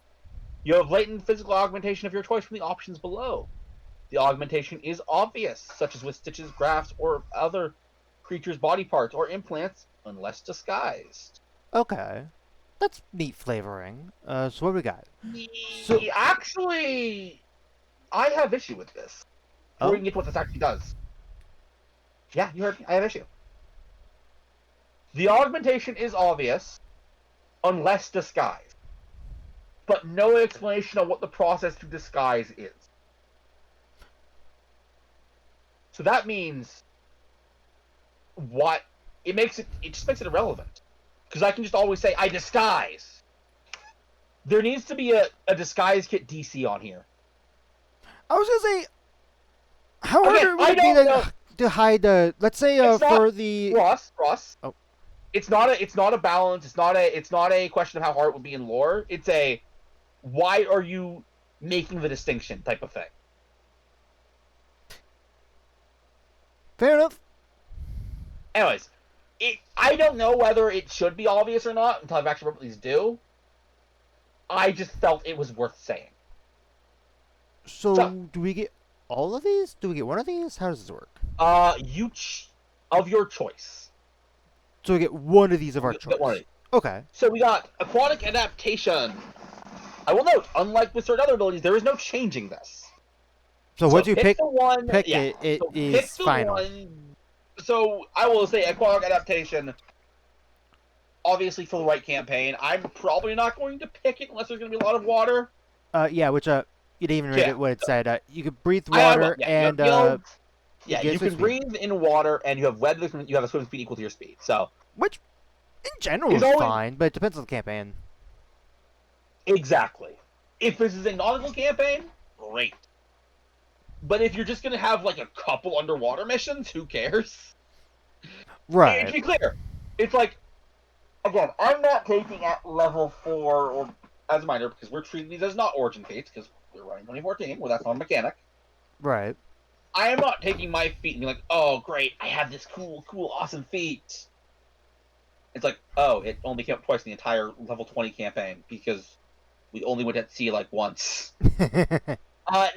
You have latent physical augmentation of your choice from the options below. The augmentation is obvious, such as with stitches, grafts, or other creatures' body parts or implants, unless disguised. Okay. That's neat flavoring. So what do we got? So- Actually, I have issue with this. Before Oh? we can get to what this actually does. Yeah, you heard me. I have issue. The augmentation is obvious, unless disguised. But no explanation on what the process to disguise is. So that means it just makes it irrelevant. Because I can just always say, I disguise. There needs to be a disguise kit DC on here. I was gonna say, how Again, hard would I it be don't know. to hide the? Let's say It's not- for the. Ross. Oh. It's not a balance. It's not a question of how hard it would be in lore. It's a why are you making the distinction type of thing. Fair enough. Anyways, I don't know whether it should be obvious or not until I've actually read what these do. I just felt it was worth saying. So, So- do we get all of these? Do we get one of these? How does this work? Of your choice. So we get one of these of our You choice. get one of these. Okay. So we got aquatic adaptation. I will note, unlike with certain other abilities, there is no changing this. So once you pick, the one, pick yeah. it So is pick the final. one- So I will say aquatic adaptation. Obviously, for the right campaign, I'm probably not going to pick it unless there's going to be a lot of water. Yeah, which you didn't even read Yeah. it. What it said. You could breathe I will, water yeah, and you have gills, yeah, you get you swim can speed. breathe in water, and you have you have a swim speed equal to your speed. So which, in general, It's is always- fine, but it depends on the campaign. exactly. If this is a nautical campaign, great. But if you're just going to have like a couple underwater missions, who cares? To Right. be clear, it's like, again, I'm not taking at level 4 or as a minor because we're treating these as not origin feats because we're running 2014, well, that's not a mechanic. Right. I am not taking my feat and being like, oh great, I have this cool, awesome feat. It's like, oh, it only came up twice in the entire level 20 campaign because we only went at sea like once.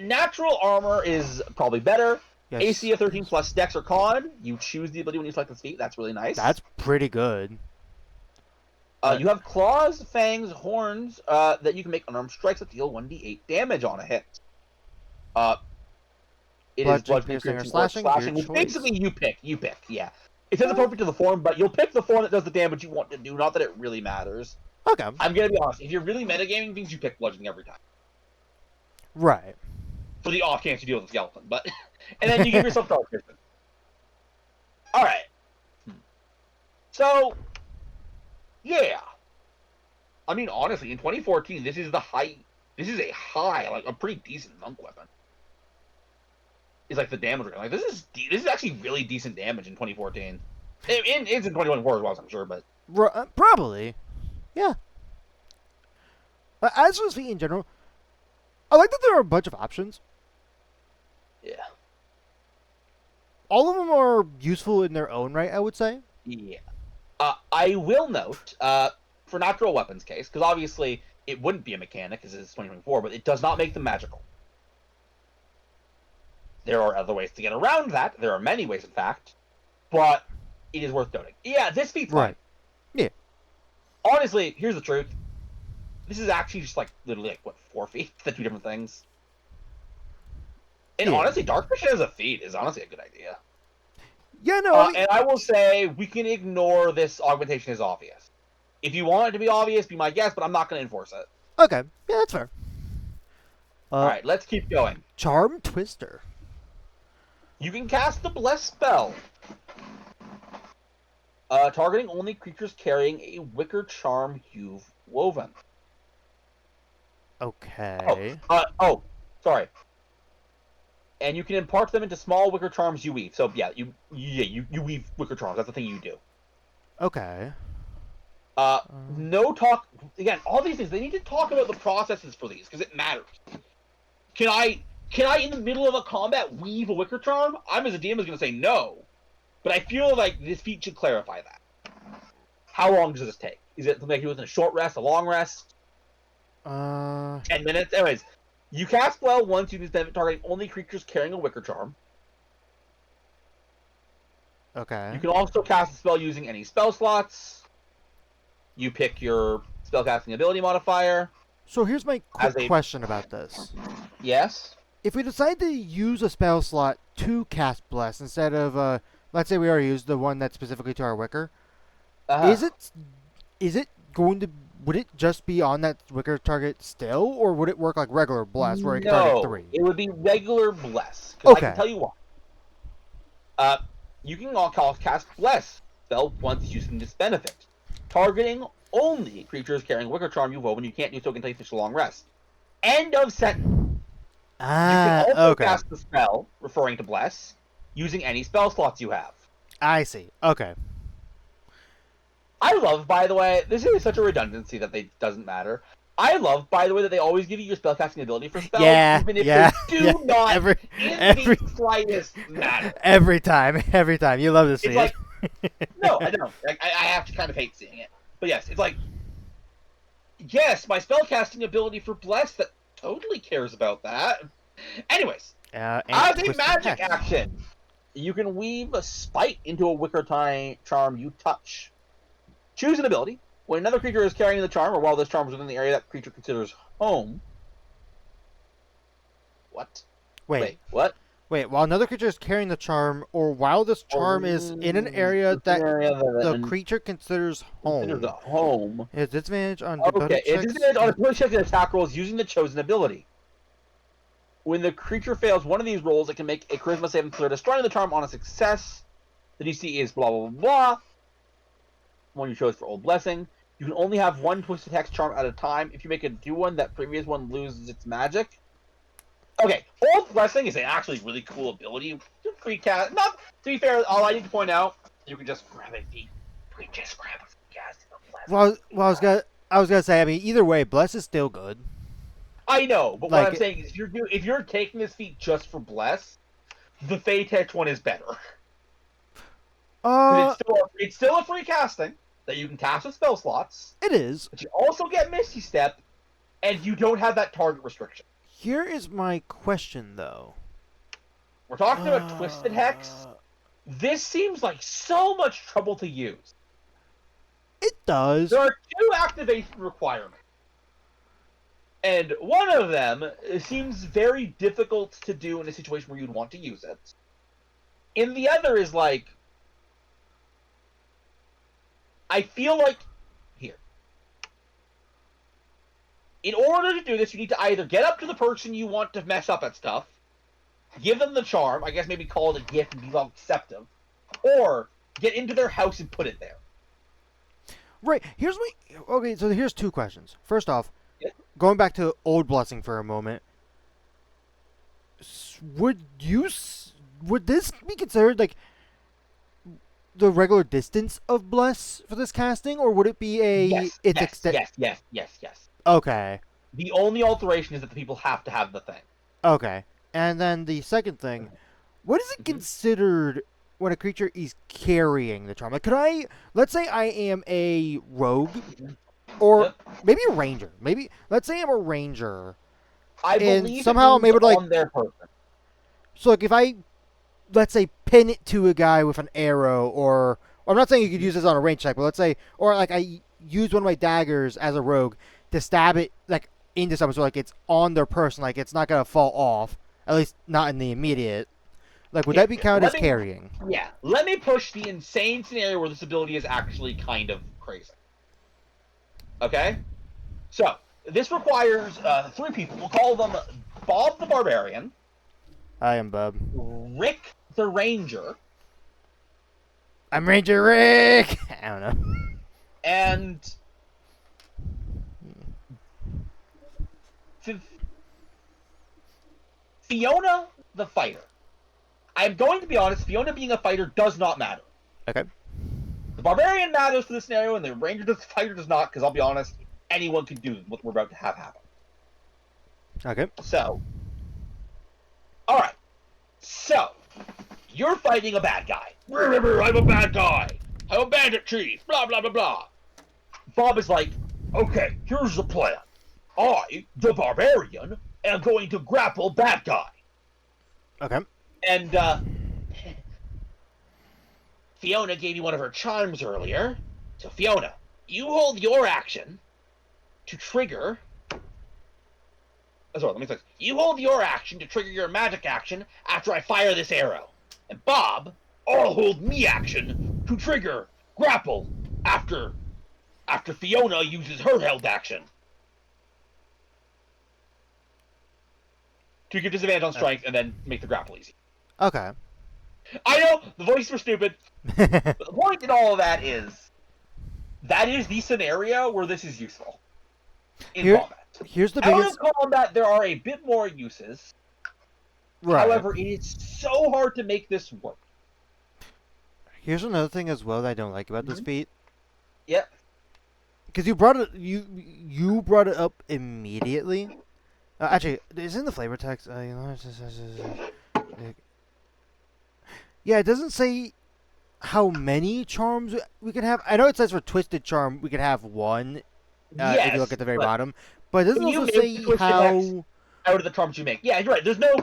Natural armor is probably better. Yes. AC of 13 plus Dex or Con. You choose the ability when you select this feat. That's really nice. That's pretty good. You have claws, fangs, horns that you can make unarmed strikes that deal 1d8 damage on a hit. It is bludgeoning, piercing, or slashing, which basically you pick. Yeah. It says appropriate to the form, but you'll pick the form that does the damage you want to do. Not that it really matters. Okay. I'm gonna be honest. If you're really metagaming things, you pick bludgeoning every time. Right. For the off chance you deal with the skeleton, but and then you give yourself dark vision. All right. So, yeah. I mean, honestly, in 2014, this is a high, like a pretty decent monk weapon. It's like the damage rate. Like this is actually really decent damage in 2014. It's in 2024 as well, I'm sure, but probably, yeah. As for speaking in general, I like that there are a bunch of options. yeah. All of them are useful in their own right, I would say. Yeah. I will note, for natural weapons case, because obviously it wouldn't be a mechanic because it's 2024, but it does not make them magical. There are other ways to get around that. There are many ways, in fact, but it is worth noting. Yeah, this feat's fine. Right. Yeah. Honestly, here's the truth. This is actually just like literally like what 4 feet, the two different things. And Yeah. honestly, Dark Vision as a feat is honestly a good idea. Yeah, no. I mean, And I will say we can ignore this augmentation as obvious. If you want it to be obvious, be my guest, but I'm not going to enforce it. okay. Yeah, that's fair. All right, let's keep going. Charm Twister. You can cast the Bless spell, targeting only creatures carrying a wicker charm you've woven. Okay. Sorry. And you can impart them into small wicker charms you weave. So yeah, you weave wicker charms. That's the thing you do. Okay. No talk again. All these things they need to talk about the processes for these because it matters. Can I in the middle of a combat weave a wicker charm? I'm as a DM is going to say no, but I feel like this feat should clarify that. How long does this take? Is it something I can do within a short rest, a long rest? 10 minutes. Anyways, you cast spell once you use benefit targeting only creatures carrying a wicker charm. Okay. You can also cast a spell using any spell slots. You pick your spellcasting ability modifier. So here's my As quick a- question about this. Yes. If we decide to use a spell slot to cast Bless instead of, let's say we already used the one that's specifically to our wicker, is it going to, would it just be on that wicker target still, or would it work like regular Bless where it can target 3? It would be regular Bless. 'Cause Okay. I can tell you what. You can cast Bless spell once using this benefit, targeting only creatures carrying wicker charm you've woven. You can't do so until you finish a long rest. End of sentence. You can also Okay. cast the spell, referring to Bless, using any spell slots you have. I see. Okay. I love, by the way, this is such a redundancy that they doesn't matter. I love, by the way, that they always give you your spellcasting ability for spells, Yeah, even if yeah, they do yeah. not Every- in every- the slightest matter. Every time. You love to see It's like, it. no, I don't. I have to kind of hate seeing it. But yes, it's like, yes, my spellcasting ability for Bless that totally cares about that. Anyways, And as a Twisted magic Hex. action, you can weave a spite into a wicker charm you touch. Choose an ability. When another creature is carrying the charm, or while this charm is within the area that creature considers home. What? Wait, what? while another creature is carrying the charm, or while this charm is in an area that the creature considers considers a home, home. it's disadvantage on Okay, ability it's checks. disadvantage on ability checks and attack rolls using the chosen ability. When the creature fails one of these rolls, it can make a charisma saving throw, destroying the charm on a success. The DC is blah blah blah blah. One you chose for Old Blessing. You can only have one Twisted Hex charm at a time. If you make a new one, that previous one loses its magic. Okay, Old Blessing is an actually really cool ability. Free cast. Not to be fair, all I need to point out, you can just grab a feat. You can just grab a free cast of Blessing. Well, I was gonna say. I mean, either way, Bless is still good. I know, but Like- what I'm saying is, if you're taking this feat just for Bless, the Phaetex one is better. 'Cause it's still a free casting that you can cast with spell slots, it is. but you also get Misty Step, and you don't have that target restriction. Here is my question, though. We're talking about Twisted Hex. This seems like so much trouble to use. It does. There are 2 activation requirements. And one of them seems very difficult to do in a situation where you'd want to use it. And the other is like, I feel like, here. In order to do this, you need to either get up to the person you want to mess up at stuff, give them the charm, I guess maybe call it a gift and be all acceptive, or get into their house and put it there. Right. Okay, so here's 2 questions. First off, Yeah. going back to Old Blessing for a moment, would this be considered like the regular distance of Bless for this casting, or would it be Yes. Okay. The only alteration is that the people have to have the thing. Okay. And then the second thing, what is it considered when a creature is carrying the charm? Like, let's say I am a rogue, or maybe a ranger. Let's say I'm a ranger. I And believe somehow it I'm able to, like- on their person. So, like, if I, let's say, pin it to a guy with an arrow, or I'm not saying you could use this on a range check, but let's say, or like I use one of my daggers as a rogue to stab it, like, into someone, so like it's on their person, like it's not gonna fall off, at least not in the immediate. Like, would that be counted as carrying? Yeah, let me push the insane scenario where this ability is actually kind of crazy. Okay? So, this requires 3 people. We'll call them Bob the Barbarian, I am Bub. Rick the Ranger, I'm Ranger Rick! I don't know. and Fiona the Fighter. I'm going to be honest, Fiona being a fighter does not matter. Okay. The Barbarian matters for this scenario, and the Ranger the Fighter does not, because I'll be honest, anyone can do what we're about to have happen. Okay. So, alright. So, you're fighting a bad guy. Remember, I'm a bad guy. I'm a bandit chief. Blah, blah, blah, blah. Bob is like, okay, here's the plan. I, the Barbarian, am going to grapple bad guy. Okay. And, Fiona gave you one of her charms earlier. So, Fiona, you hold your action to trigger... Oh, sorry, let me say this. You hold your action to trigger your magic action after I fire this arrow. And Bob, I'll hold me action to trigger grapple after Fiona uses her held action. To give disadvantage on strength and then make the grapple easy. Okay. I know, the voices were stupid. But the point in all of that is the scenario where this is useful. In combat. Here's the Out biggest... of combat, there are a bit more uses. Right. However, it is so hard to make this work. Here's another thing as well that I don't like about this feat. Yep. Because you brought it up immediately. Actually, it's in the flavor text. Yeah, it doesn't say how many charms we can have. I know it says for Twisted Charm we can have one. If you look at the very bottom, but it doesn't Can you also make say the Twisted how. Hex out of the charms you make. Yeah, you're right. There's no...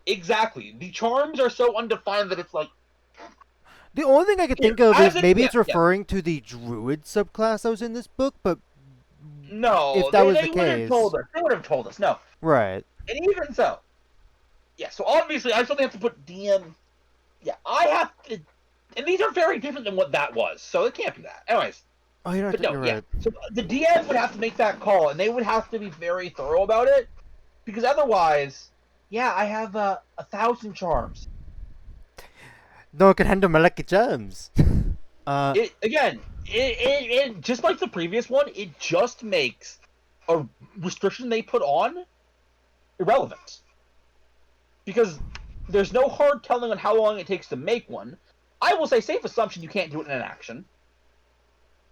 Exactly. The charms are so undefined that it's like... The only thing I could think of as is it- maybe yeah, it's referring to the Druid subclass that was in this book, but No, If that was they the would have case. told us. They would have told us. No. right. And even so... Yeah, so obviously I still have to put DM... Yeah, I have to... And these are very different than what that was, so it can't be that. Anyways... Oh, you're But right. no, You're yeah. right. So the DM would have to make that call, and they would have to be very thorough about it, because otherwise, yeah, I have 1,000 charms. No one can handle my lucky charms. It just like the previous one, it just makes a restriction they put on irrelevant, because there's no hard telling on how long it takes to make one. I will say, safe assumption, you can't do it in an action.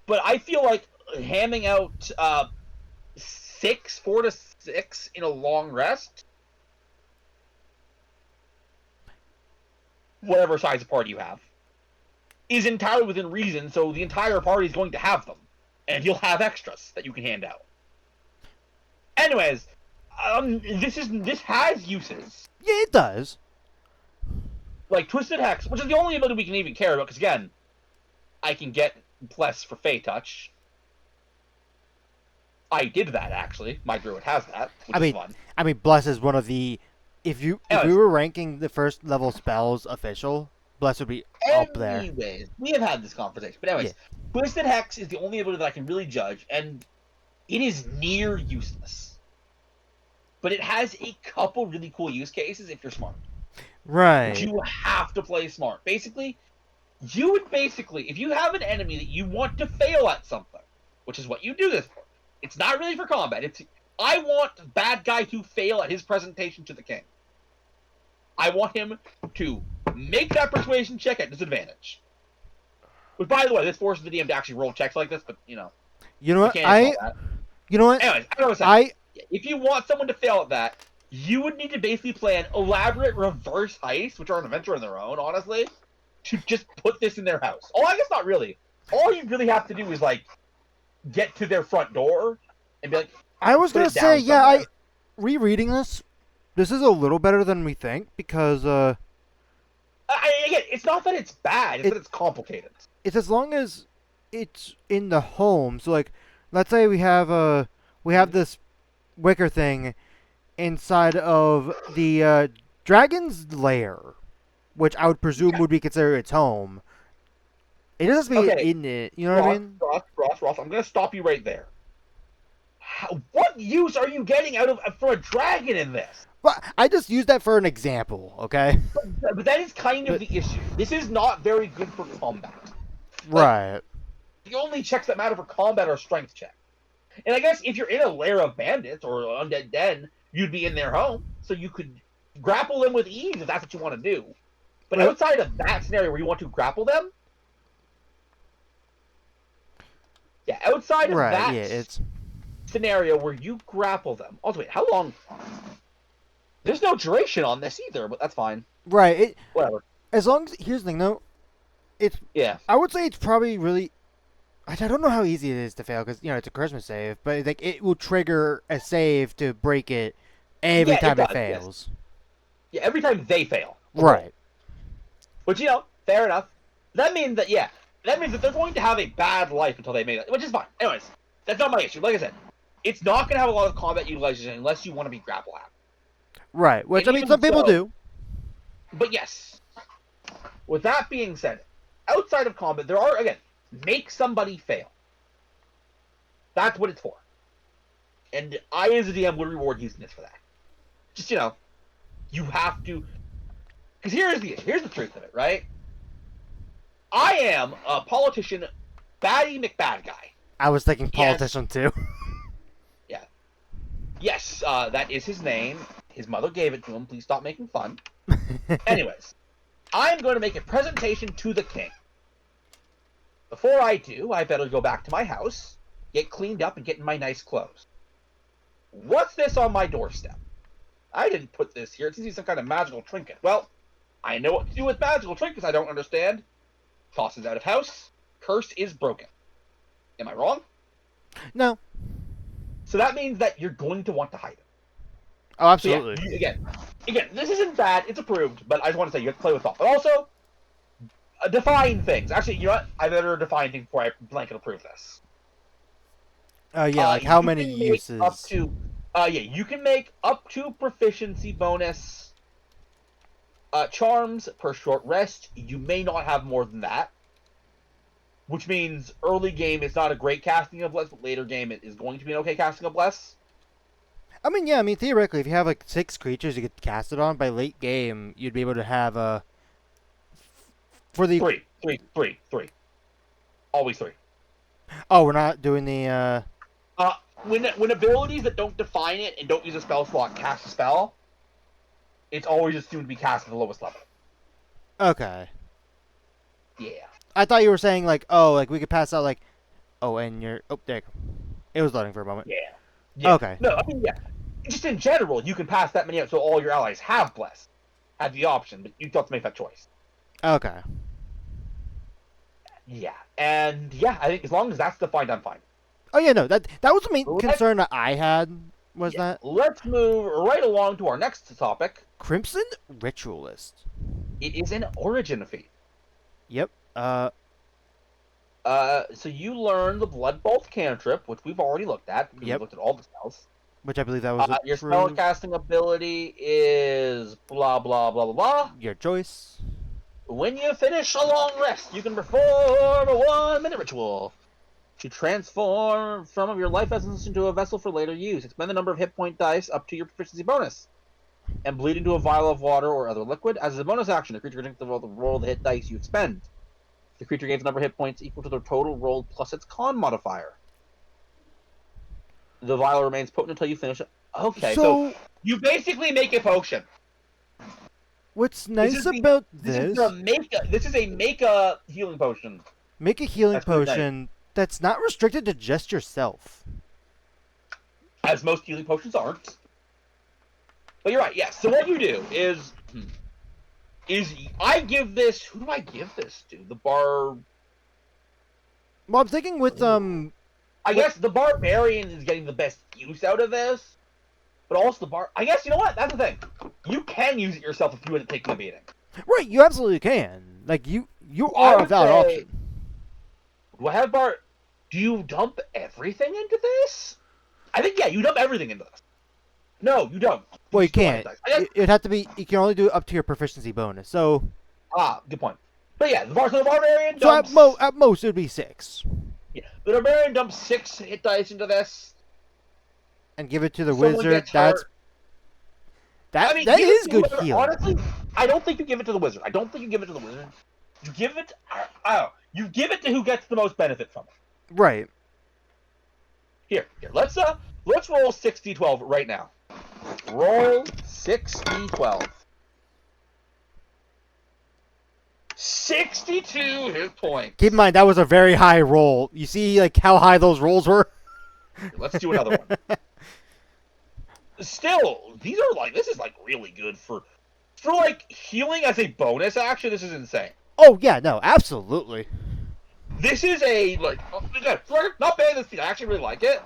But I feel like hamming out 4 to 6 in a long rest. whatever size of party you have, is entirely within reason, so the entire party is going to have them. And you'll have extras that you can hand out. Anyways, this has uses. Yeah, it does. Like Twisted Hex, which is the only ability we can even care about, because again, I can get Bless for Fey Touch. I did that, actually. My druid has that, which is fun. I mean, Bless is one of the... If we were ranking the first level spells official, Bless would be up there. Anyways, we have had this conversation. But anyways, Twisted Hex is the only ability that I can really judge, and it is near useless. But it has a couple really cool use cases if you're smart. Right. You have to play smart. Basically, if you have an enemy that you want to fail at something, which is what you do this for, it's not really for combat. I want bad guy to fail at his presentation to the king. I want him to make that persuasion check at disadvantage. But by the way, this forces the DM to actually roll checks like this, but You know what? Anyways, I know what I'm saying. If you want someone to fail at that, you would need to basically play an elaborate reverse heist, which are an adventure in their own, honestly, to just put this in their house. Oh, I guess not really. All you really have to do is, like, get to their front door and be like, I was going to say, yeah, rereading this is a little better than we think, because, again, it's not that it's bad, it's that it's complicated. It's as long as it's in the home. So, like, let's say we have this wicker thing inside of the dragon's lair, which I would presume would be considered its home. It doesn't have to be in it. You know what I mean? Ross, I'm going to stop you right there. What use are you getting from a dragon in this? Well, I just used that for an example, okay? But that is kind of the issue. This is not very good for combat. Right. The only checks that matter for combat are strength checks. And I guess if you're in a lair of bandits or undead den, you'd be in their home, so you could grapple them with ease if that's what you want to do. But outside of that scenario where you want to grapple them, outside of that scenario where you grapple them. Also, wait, how long? There's no duration on this either, but that's fine. Right. Whatever. As long as here's the thing, though. I would say it's probably really. I don't know how easy it is to fail because it's a Christmas save, but like it will trigger a save to break it every time it fails. Yes. Yeah, every time they fail. Right. Which fair enough. That means that they're going to have a bad life until they make it, which is fine. Anyways, that's not my issue. Like I said, it's not going to have a lot of combat utilization unless you want to be grapple happy. Right. Which some people do. But yes. With that being said, outside of combat, there are make somebody fail. That's what it's for. And I, as a DM, would reward using this for that. Just, you have to... Because here's the truth of it, right? I am a politician, Batty McBad guy. I was thinking politician, too. Yeah. Yes, that is his name. His mother gave it to him. Please stop making fun. Anyways, I'm going to make a presentation to the king. Before I do, I better go back to my house, get cleaned up, and get in my nice clothes. What's this on my doorstep? I didn't put this here. It seems to be some kind of magical trinket. Well, I know what to do with magical trinkets I don't understand. Tosses out of house. Curse is broken. Am I wrong? No. So that means that you're going to want to hide it. Oh, absolutely. So again, this isn't bad. It's approved, but I just want to say you have to play with thought. But also, define things. Actually, you know what? I better define things before I blanket approve this. Like how many uses? You can make up to proficiency bonus charms per short rest. You may not have more than that. Which means early game is not a great casting of Bless, but later game it is going to be an okay casting of Bless. Theoretically, if you have like 6 creatures you could cast it on, by late game, you'd be able to have for the... Three. Always 3. Oh, we're not doing the, When abilities that don't define it and don't use a spell slot cast a spell, it's always assumed to be cast at the lowest level. Okay. Yeah. I thought you were saying, we could pass out, and you're... Oh, there you go. It was loading for a moment. Yeah. Okay. No, just in general, you can pass that many out so all your allies have Bless. Have the option, but you don't have to make that choice. Okay. Yeah, and yeah, I think as long as that's defined, I'm fine. Oh yeah, no, that was the main Let's- concern that I had was Yeah. that Let's move right along to our next topic. Crimson Ritualist. It is an origin feat. Yep. So you learn the Blood Bolt cantrip, which we've already looked at. Because Yep. We've looked at all the spells. Which I believe that was Your approved. spellcasting ability is blah blah blah blah blah. Your choice. When you finish a long rest, you can perform a 1-minute ritual to transform some of your life essence into a vessel for later use. Expend the number of hit point dice up to your proficiency bonus, and bleed into a vial of water or other liquid. As a bonus action, the creature can take the roll of the hit dice you expend. The creature gains a number of hit points equal to the total rolled plus its con modifier. The vial remains potent until you finish it. Okay, so you basically make a potion. What's nice is the- about This this, is a make a healing potion. make a healing That's pretty nice. potion that's not restricted to just yourself. As most healing potions aren't. But you're right, yes. So what you do is I give this. Who do I give this to? The bar. Well, I'm thinking with I guess the barbarian is getting the best use out of this, but also I guess you know what? That's the thing. You can use it yourself if you end up taking a beating. right, you absolutely can. Like you I are a would valid say- option. Do I have Do you dump everything into this? I think yeah, you dump everything into this. No, you don't. Well, you still have can't. dice. It'd have to be. You can only do it up to your proficiency bonus. So, Good point. But yeah, the barbarian so dumps. at most it would be 6, Yeah, the barbarian dumps 6 hit dice into this. and give it to the Someone wizard. gets That's hurt. that. I mean, That give it is to good whoever- healing. Honestly, I don't think you give it to the wizard. You give it. You give it to who gets the most benefit from it. Right. Here. Let's roll 6d12 right now. Roll 6d12. 62 hit points. Keep in mind that was a very high roll. You see, like how high those rolls were. Let's do another one. Still, this is like really good for like healing as a bonus action. This is insane. Oh yeah, no, absolutely. This is a again, not bad. This feat. I actually really like it.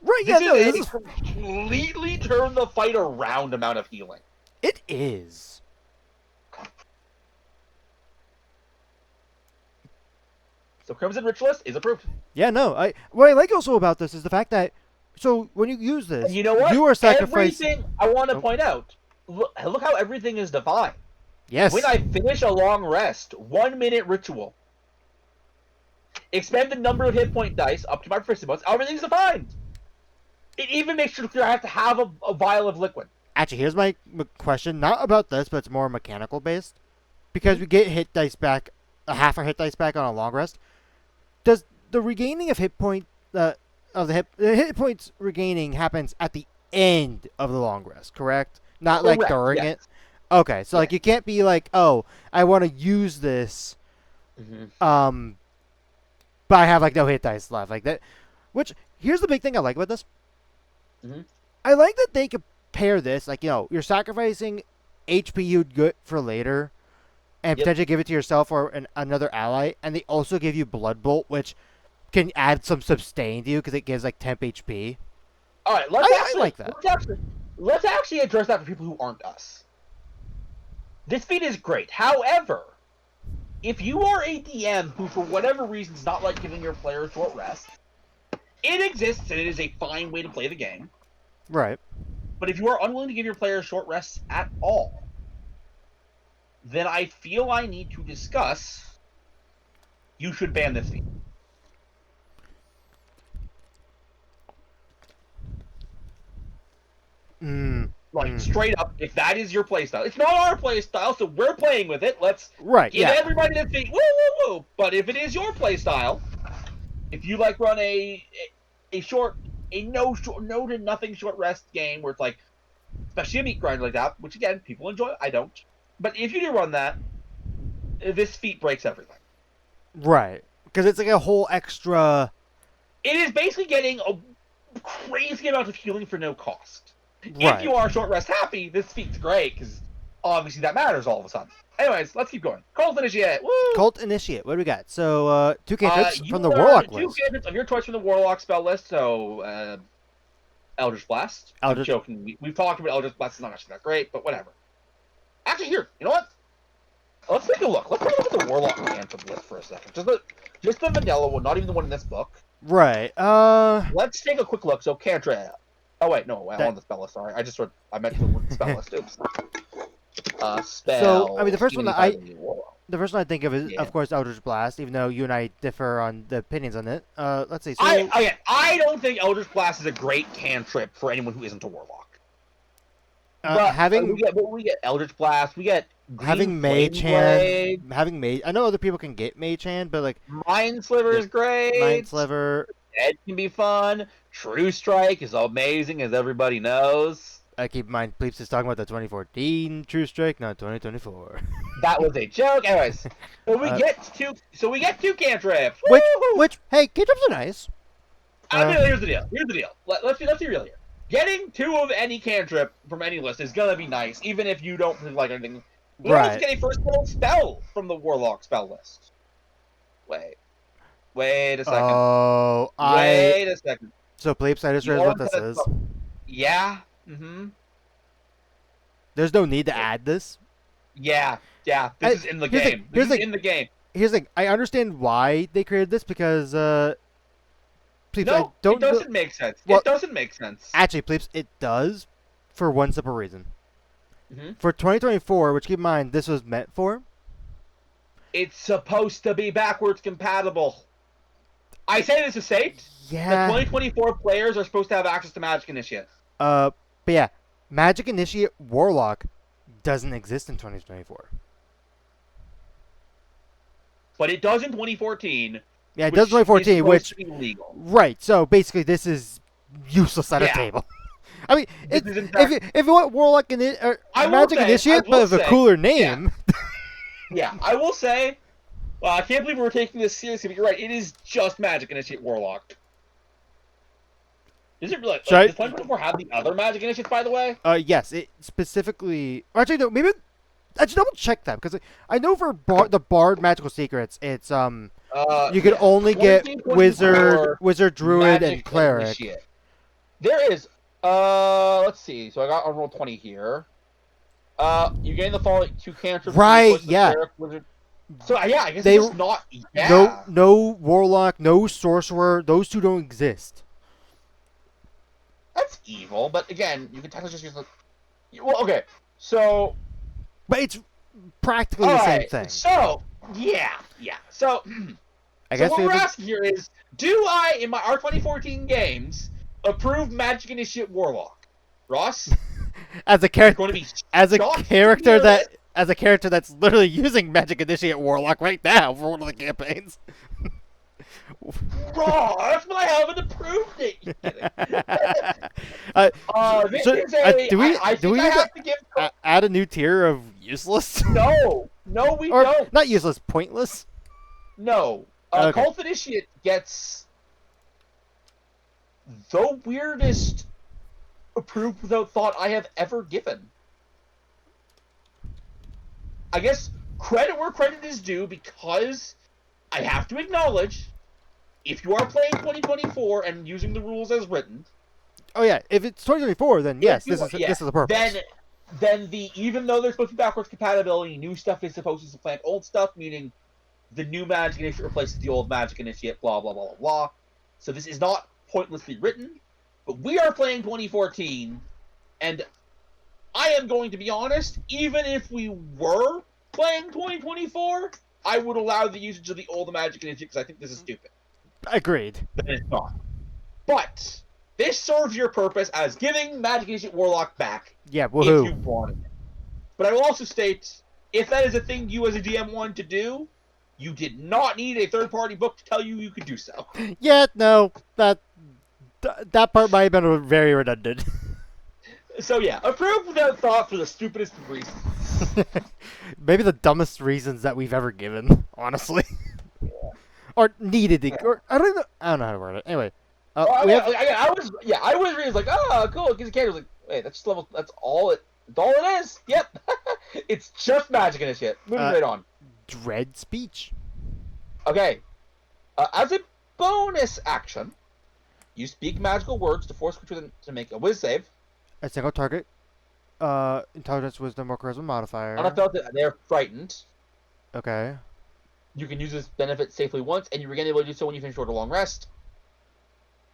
Right. This Yeah. No. is This a is, completely turn the fight around amount of healing. it is. So Crimson Ritualist is approved. Yeah. No. What I like also about this is the fact that so when you use this, And you know what? you are sacrificing. Everything I want to Oh. point out. Look how everything is defined. Yes. When I finish a long rest, 1-minute ritual. Expend the number of hit point dice up to my proficiency bonus. Everything's defined. It even makes sure I have to have a vial of liquid. Actually, here's my question. Not about this, but it's more mechanical based. Because we get hit dice back, a half our hit dice back on a long rest. Does the regaining of hit point the hit points regaining happens at the end of the long rest, correct? Not like Correct, during yes. it. Okay, so like you can't be like, oh, I want to use this, but I have like no hit dice left, like that. Which here's the big thing I like about this. Mhm. I like that they compare this, like you're sacrificing HP you'd get for later, and Yep. potentially give it to yourself or another ally, and they also give you Blood Bolt, which can add some sustain to you because it gives like temp HP. All right, I like that. Let's actually address that for people who aren't us. This feat is great. However, if you are a DM who, for whatever reason, is not like giving your player a short rest, it exists and it is a fine way to play the game. Right. But if you are unwilling to give your player short rests at all, then I feel I need to discuss. You should ban this feat. Like, straight up, if that is your playstyle. It's not our playstyle, so we're playing with it. Let's Right. give Yeah. everybody this feat. Woo, woo, woo. But if it is your playstyle, if you, like, run no to nothing short rest game where it's, like, especially a meat grinder like that, which, again, people enjoy. I don't. But if you do run that, this feat breaks everything. Right. Because it's like a whole extra. It is basically getting a crazy amount of healing for no cost. Right. If you are short rest happy, this feat's great because obviously that matters all of a sudden. Anyways, let's keep going. Cult Initiate. Woo! Cult Initiate. What do we got? So, 2 cantrips You from the learn Warlock 2 list. cantrips of your choice from the Warlock spell list. So, Eldritch Blast. I'm joking. We've talked about Eldritch Blast. It's not actually that great, but whatever. Actually, here, you know what? Let's take a look. Let's take a look at the Warlock cantrip list for a second. Just the vanilla one, not even the one in this book. Right. Let's take a quick look. So, cantrip. Oh wait, no, I want the spell list. Sorry, I meant the spell list. Oops. Spell. So, I mean, the first one that I think of is, Yeah. of course, Eldritch Blast. Even though you and I differ on the opinions on it. Let's see. So, I don't think Eldritch Blast is a great cantrip for anyone who isn't a Warlock. But we get Eldritch Blast. We get having Mage Hand. Having Mage. I know other people can get Mage Hand, but like Mind Sliver is great. Mind Sliver. Dead can be fun. True Strike is amazing, as everybody knows. Keep in mind, Pleeps is talking about the 2014 True Strike, not 2024. That was a joke. Anyways, so we get two cantrips. Which, hey, cantrips are nice. Here's the deal. Let's be real here. Getting 2 of any cantrip from any list is gonna be nice, even if you don't like anything. Let's get a first level spell from the Warlock spell list. Wait a second. Oh, Wait a second. So, Pleeps, I just realized what this is. Yeah. Mm-hmm. There's no need to add this. Yeah. This is in the game. This is in the game. Here's the thing. I understand why they created this because, Pleeps, No, it doesn't make sense. Well, it doesn't make sense. Actually, Pleeps, it does for one simple reason. Mm-hmm. For 2024, which keep in mind, this was meant for. It's supposed to be backwards compatible. I say this is safe. Yeah. The 2024 players are supposed to have access to Magic Initiate. But yeah, Magic Initiate Warlock doesn't exist in 2024. But it does in 2014. Yeah, it does in 2014, which is legal. Right. So basically, this is useless at a table. I mean, if you want Warlock or Magic Initiate, but with a cooler name. Yeah, I will say. Well, I can't believe we're taking this seriously, but you're right. It is just Magic Initiate Warlock. Is it really? Does 2024 have the other Magic Initiates, by the way? Yes, it specifically. Actually, no. Maybe I should double check that because I know for the Bard Magical Secrets, it's you can only get Wizard, Druid, Magic and Cleric. Initiate. There is. Let's see. So I got on roll 20 here. You gain the following 2 cantrips. Right. Yeah. Cleric, Wizard. So yeah, I guess it's not. Yeah. No Warlock, no Sorcerer. Those 2 don't exist. That's evil, but again, you can technically just use the. Well, okay, so. But it's practically the same thing. So yeah. So I guess what we're asking here is, do I, in our 2014 games, approve Magic Initiate Warlock, Ross? as a character, going to be as a character that's literally using Magic Initiate Warlock right now for one of the campaigns. Ross, but I haven't approved it. Do we need to add a new tier of useless? No, we don't. Not useless, pointless. No, Okay. Cult Initiate gets the weirdest approved without thought I have ever given. I guess credit where credit is due, because I have to acknowledge, if you are playing 2024 and using the rules as written. Oh yeah, if it's 2024, then yes, this is the purpose. Then even though there's supposed to be backwards compatibility, new stuff is supposed to supplant old stuff, meaning the new Magic Initiate replaces the old Magic Initiate, blah blah blah blah blah. So this is not pointlessly written, but we are playing 2014, and I am going to be honest, even if we were playing 2024, I would allow the usage of the old Magic Initiate because I think this is stupid. Agreed. But it's not. But this serves your purpose as giving Magic Initiate Warlock back. Yeah, woohoo. If you wanted it. But I will also state, if that is a thing you as a DM wanted to do, you did not need a third-party book to tell you could do so. Yeah, no, that part might have been very redundant. So yeah, approved without thought for the stupidest of reasons. Maybe the dumbest reasons that we've ever given, honestly. Yeah. Or needed to, or I don't know how to word it. Anyway, I was reading like, oh, cool, it gives a character. Like, wait, that's just level. That's all it is. Yep. It's just magic in this shit. Moving right on. Dread speech. Okay. As a bonus action, you speak magical words to force creature to make a whiz save. A single target. Intelligence, wisdom, or charisma modifier. On a failed, they're frightened. Okay. You can use this benefit safely once, and you regain the ability to do so when you finish your long rest.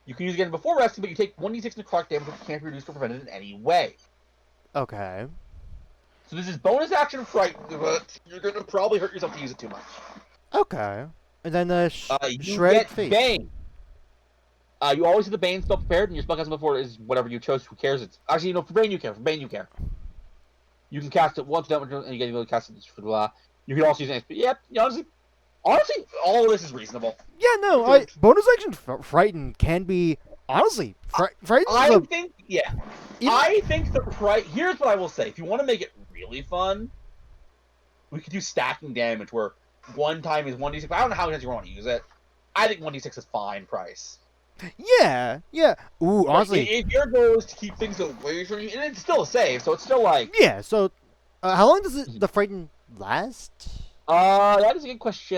You can use it again before resting, but you take 1d6 necrotic damage which can't be reduced or prevented in any way. Okay. So this is bonus action frightened, but you're going to probably hurt yourself to use it too much. Okay. And then the You shredded get face. Bane. You always have the Bane spell prepared, and your spell casting before is whatever you chose. Who cares? It's actually, you know, for Bane you care. For Bane you care. You can cast it once, and you get the ability to cast it for blah. You can also use it. Yep. Honestly, all of this is reasonable. Yeah, no. Bonus action frightened can be honestly frightened. I think, yeah. Even- I think the price. Here's what I will say: if you want to make it really fun, we could do stacking damage, where one time is 1d6. I don't know how many times you want to use it. I think 1d6 is fine price. Yeah. Ooh, honestly. If your goal is to keep things away from you, and it's still a save, so it's still like. Yeah. So, how long does the frightened last? That is a good question.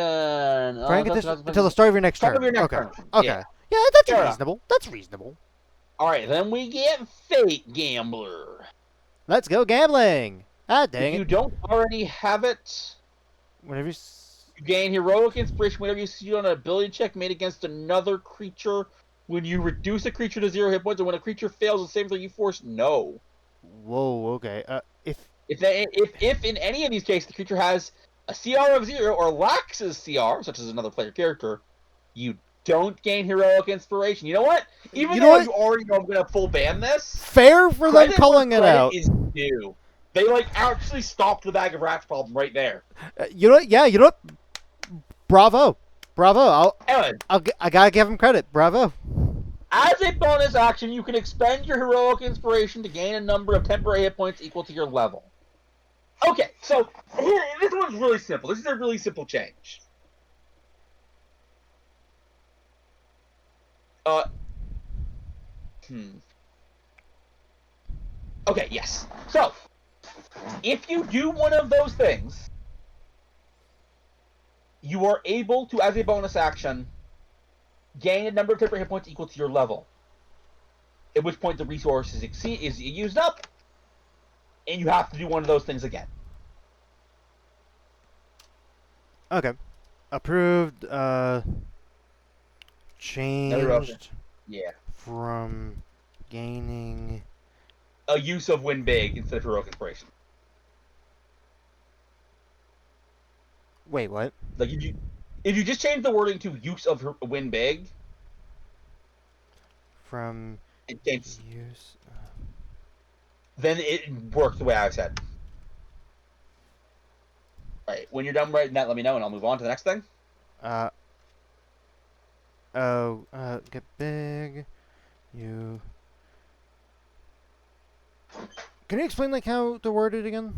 Frank, until the start of your next turn. Start of your next Okay. turn. Okay. Yeah. Yeah, that's Fair enough. reasonable. That's reasonable. All right, then we get Fate Gambler. Let's go gambling. Ah, If dang you it. don't already have it, Whenever you you gain heroic inspiration whenever you see on an ability check made against another creature. When you reduce a creature to 0 hit points, or when a creature fails the same thing you force, no. Whoa. Okay. If in any of these cases the creature has a CR of 0 or lacks a CR, such as another player character, you don't gain heroic inspiration. You know what? Even You know though what? you already know I'm gonna full ban this, fair for them credit calling where it credit out. is due. They actually stopped the bag of rats problem right there. You know what? Yeah. You know what? Bravo. Anyway, I gotta give him credit. Bravo. as a bonus action, you can expend your heroic inspiration to gain a number of temporary hit points equal to your level. Okay, so this one's really simple. This is a really simple change. Okay, yes. So, if you do one of those things, you are able to, as a bonus action, gain a number of temporary hit points equal to your level. At which point the resource is used up, and you have to do one of those things again. Okay. Approved. Another option. Changed Yeah. from gaining. A use of win big instead of heroic inspiration. Wait, what? Like if you just change the wording to use of win big, From it's use. then it works the way I said. Right. When you're done writing that, let me know, and I'll move on to the next thing. Get big. You. Can you explain how to word it again?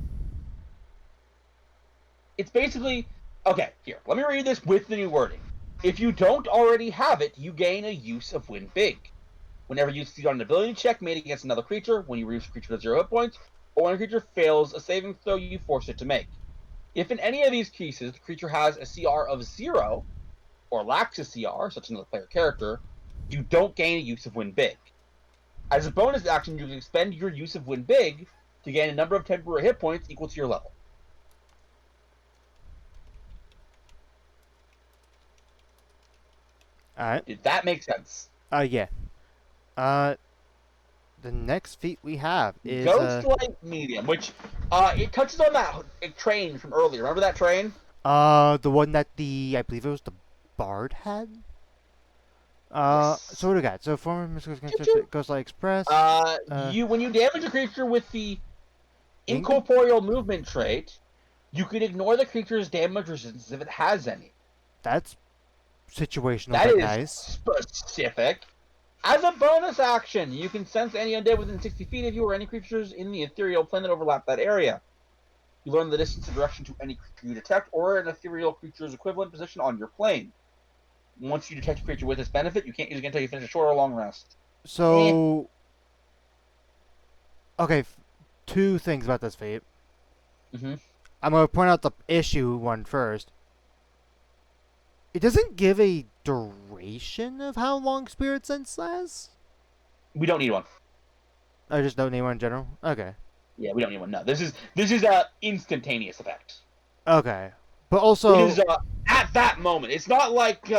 It's basically okay. Here, let me read this with the new wording. If you don't already have it, you gain a use of win big. Whenever you succeed on an ability check made against another creature, when you reduce a creature to 0 hit points, or when a creature fails a saving throw you force it to make. If in any of these cases the creature has a CR of 0, or lacks a CR, such as another player character, you don't gain a use of win big. As a bonus action, you can expend your use of win big to gain a number of temporary hit points equal to your level. Alright. Did that make sense? Yeah. The next feat we have is Ghostlight Medium, which it touches on that train from earlier. Remember that train? the one that I believe it was the Bard had. Yes. So what do we got? So former mystical choo. Ghostlight Express. When you damage a creature with the incorporeal movement trait, you can ignore the creature's damage resistance if it has any. That's situational, That but is nice. specific. As a bonus action, you can sense any undead within 60 feet of you or any creatures in the ethereal plane that overlap that area. You learn the distance and direction to any creature you detect or an ethereal creature's equivalent position on your plane. Once you detect a creature with this benefit, you can't use it again until you finish a short or long rest. So, okay, two things about this feat. Mhm. I'm gonna point out the issue one first. It doesn't give a duration of how long Spirit Sense lasts. We don't need one. I just don't need one in general. Okay. Yeah, we don't need one. No, this is a instantaneous effect. Okay. But It also, is at that moment. It's not like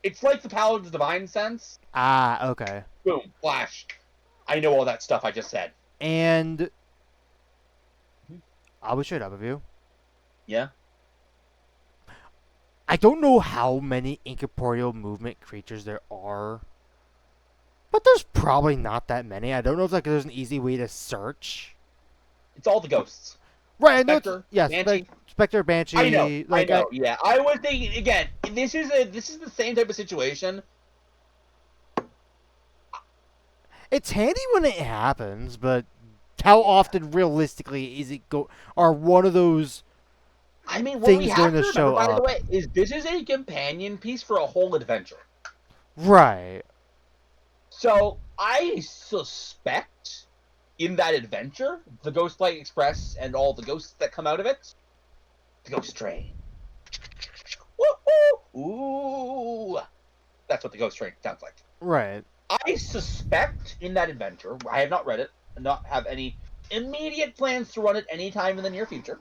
it's like the Paladin's Divine Sense. okay. Boom, flash. I know all that stuff I just said. And I'll be straight up with you. Yeah. I don't know how many incorporeal movement creatures there are, but there's probably not that many. I don't know if there's an easy way to search. It's all the ghosts. Right, I know. Spectre, Yes, Banshee. Spectre, Banshee. I know. Like, I know. Yeah, I was thinking again. This is the same type of situation. It's handy when it happens, but how often realistically is it are one of those I mean, what things we have going to to remember, show by the up? way, is this is a companion piece for a whole adventure. Right. So I suspect in that adventure, the Ghostlight Express and all the ghosts that come out of it, the Ghost Train. Woo-hoo! Ooh, that's what the Ghost Train sounds like. Right. I suspect in that adventure, I have not read it, and not have any immediate plans to run it anytime in the near future.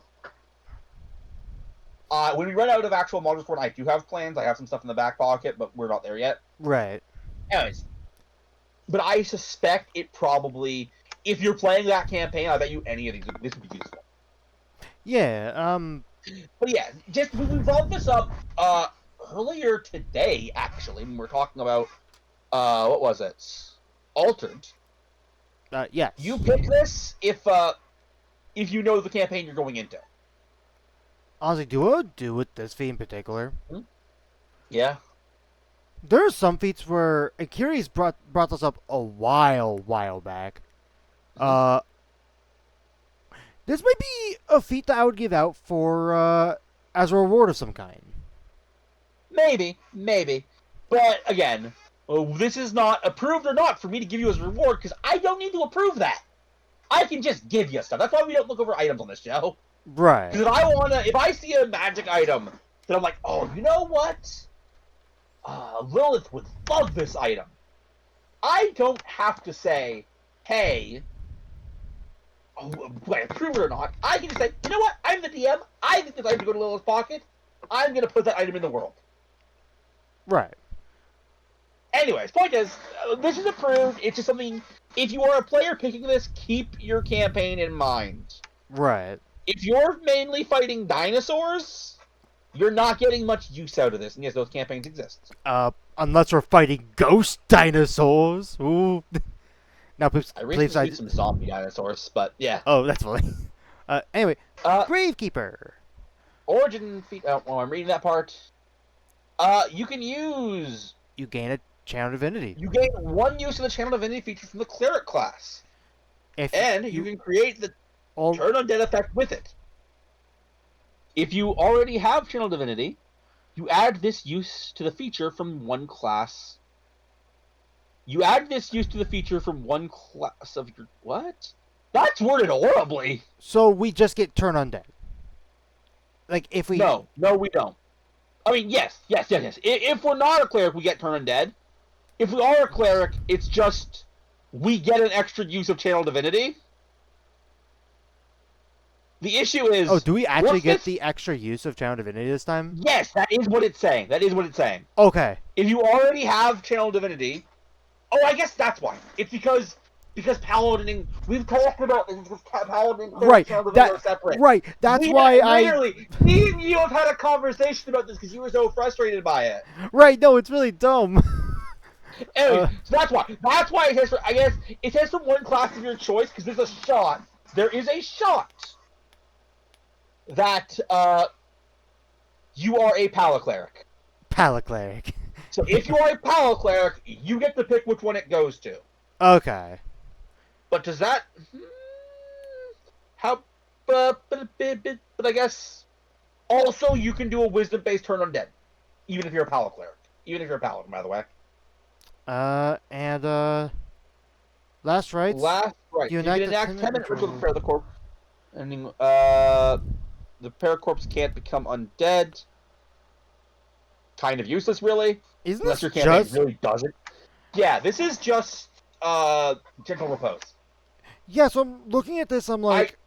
When we run out of actual modules for it, I do have plans. I have some stuff in the back pocket, but we're not there yet. Right. Anyways, but I suspect it probably, if you're playing that campaign, I bet you any of these, this would be useful. Yeah. But yeah, just we brought this up earlier today, actually, when we were talking about what was it? Altered. Yes. You pick this if you know the campaign you're going into. Honestly, do I do with this feat in particular? Yeah. There are some feats where Akiri's brought this up a while back. This might be a feat that I would give out for as a reward of some kind. Maybe. But again, this is not approved or not for me to give you as a reward because I don't need to approve that. I can just give you stuff. That's why we don't look over items on this show. Right. Because if I see a magic item that I'm like, oh, you know what? Lilith would love this item. I don't have to say, hey, do I approve it or not? I can just say, you know what? I'm the DM. I think this item should go to Lilith's pocket. I'm going to put that item in the world. Right. Anyways, point is, this is approved. It's just something, if you are a player picking this, keep your campaign in mind. Right. If you're mainly fighting dinosaurs, you're not getting much use out of this. And yes, those campaigns exist. Unless we're fighting ghost dinosaurs. Ooh. Now, please, I recently please, beat some zombie dinosaurs, but yeah. Oh, that's funny. Anyway, Gravekeeper. Origin feat. While I'm reading that part, you can use. You gain a channel divinity. You gain one use of the channel divinity feature from the cleric class, and you can create the turn undead effect with it. If you already have channel divinity, you add this use to the feature from one class. You add this use to the feature from one class of your what? That's worded horribly. So we just get turn undead. Like if we No, we don't. I mean, yes. If we're not a cleric, we get turn undead. If we are a cleric, it's just we get an extra use of channel divinity. The issue is... Oh, do we actually get the extra use of channel divinity this time? Yes, that is what it's saying. Okay. If you already have channel divinity... Oh, I guess that's why. It's because Paladin... We've talked about this because Paladin and channel divinity are separate. Right, that's why Literally, me and you have had a conversation about this because you were so frustrated by it. Right, no, it's really dumb. Anyway, so that's why. That's why it says, I guess, it says from one class of your choice because there's a shot. There is a shot that you are a Palacleric. Palacleric. So if you are a Palacleric, you get to pick which one it goes to. Okay. But does that... How... But I guess... Also, you can do a wisdom-based turn undead. Even if you're a Palacleric. Even if you're a Paladin, by the way. Last rites. Last rites. You can enact 10 minute ritual to prepare the corpse. Ending. The Paracorpse can't become undead. Kind of useless, really. Isn't Unless this your campaign just really does it. Yeah, this is just Gentle Repose. yeah? So I'm looking at this. I'm like,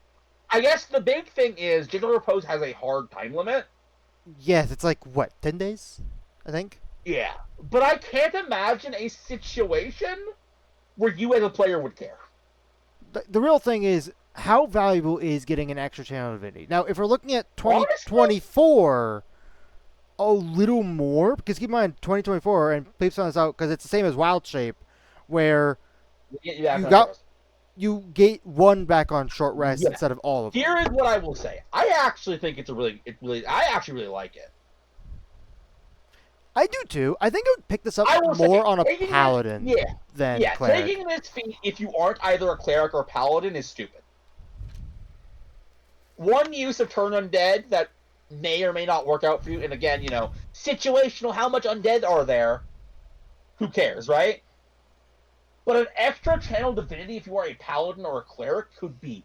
I guess the big thing is Gentle Repose has a hard time limit. yes, it's like what 10 days, I think. Yeah, but I can't imagine a situation where you as a player would care. The real thing is how valuable is getting an extra channel divinity. Now, if we're looking at Honestly? 2024, a little more, because keep in mind 2024, and please find this out because it's the same as Wild Shape, where Yeah, You got- you get one back on short rest Yeah. instead of all of them. Here is what I will say. I actually think I actually really like it. I do too. I think I would pick this up I will say, more on a taking this- paladin Yeah, than yeah. cleric. Taking this feat if you aren't either a cleric or a paladin is stupid. One use of turn undead that may or may not work out for you, and again, situational. How much undead are there? Who cares, right? But an extra channel divinity if you are a paladin or a cleric could be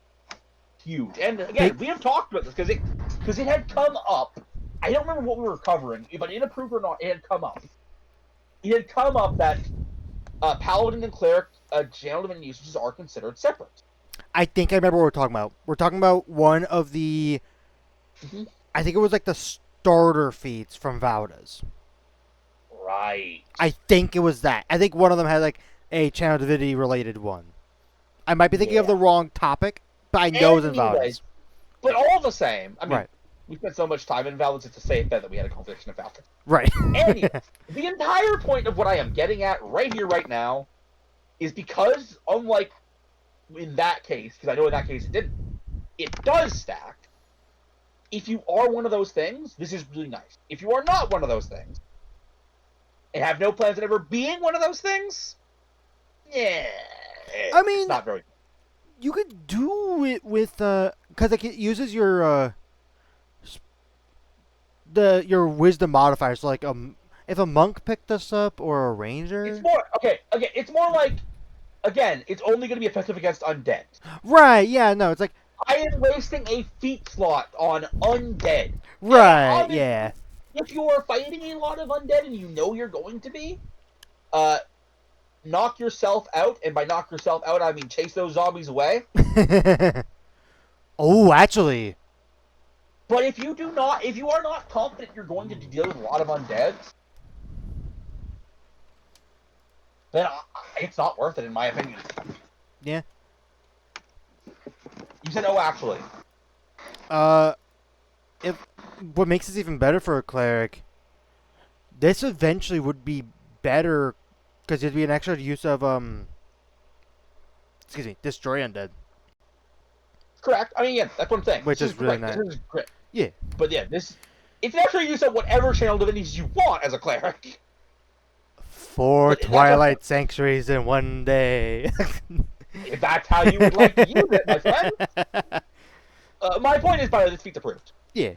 huge. And again, we have talked about this because it had come up. I don't remember what we were covering, but inapproved or not, it had come up. It had come up that paladin and cleric channel divinity usages are considered separate. I think I remember what we're talking about. We're talking about one of the, Mhm. I think it was like the starter feats from Vaudas. Right. I think it was that. I think one of them had like a channel divinity related one. I might be thinking of Yeah. the wrong topic, but I know it was in Anyways, Vaudas. But all the same, I mean, Right. we spent so much time in Valids, it's a safe bet that we had a conversation about it. Right. Anyway, the entire point of what I am getting at right here, right now, is because, unlike in that case, because I know in that case it didn't, it does stack. If you are one of those things, this is really nice. If you are not one of those things, and have no plans of ever being one of those things, yeah, I mean, it's not very good. You could do it with because it uses your your wisdom modifiers. So like if a monk picked this up or a ranger. It's more okay. It's more like, again, it's only going to be effective against undead. Right. Yeah. No. It's like I am wasting a feat slot on undead. right. obviously- Yeah. If you are fighting a lot of undead and you know you're going to be, knock yourself out, and by knock yourself out, I mean chase those zombies away. Oh, actually. But if you are not confident you're going to deal with a lot of undead, then it's not worth it, in my opinion. Yeah. You said, oh, actually. If what makes this even better for a cleric, this eventually would be better because it'd be an extra use of destroy undead. Correct. I mean, yeah, that's what I'm saying. Which This is really great. nice. This is great. Yeah. But yeah, it's an extra use of whatever channel divinities you want as a cleric. 4 But that's Twilight Sanctuaries in one day. If that's how you would like to use it, my friend. My point is, by the way, this feat's approved. Yeah.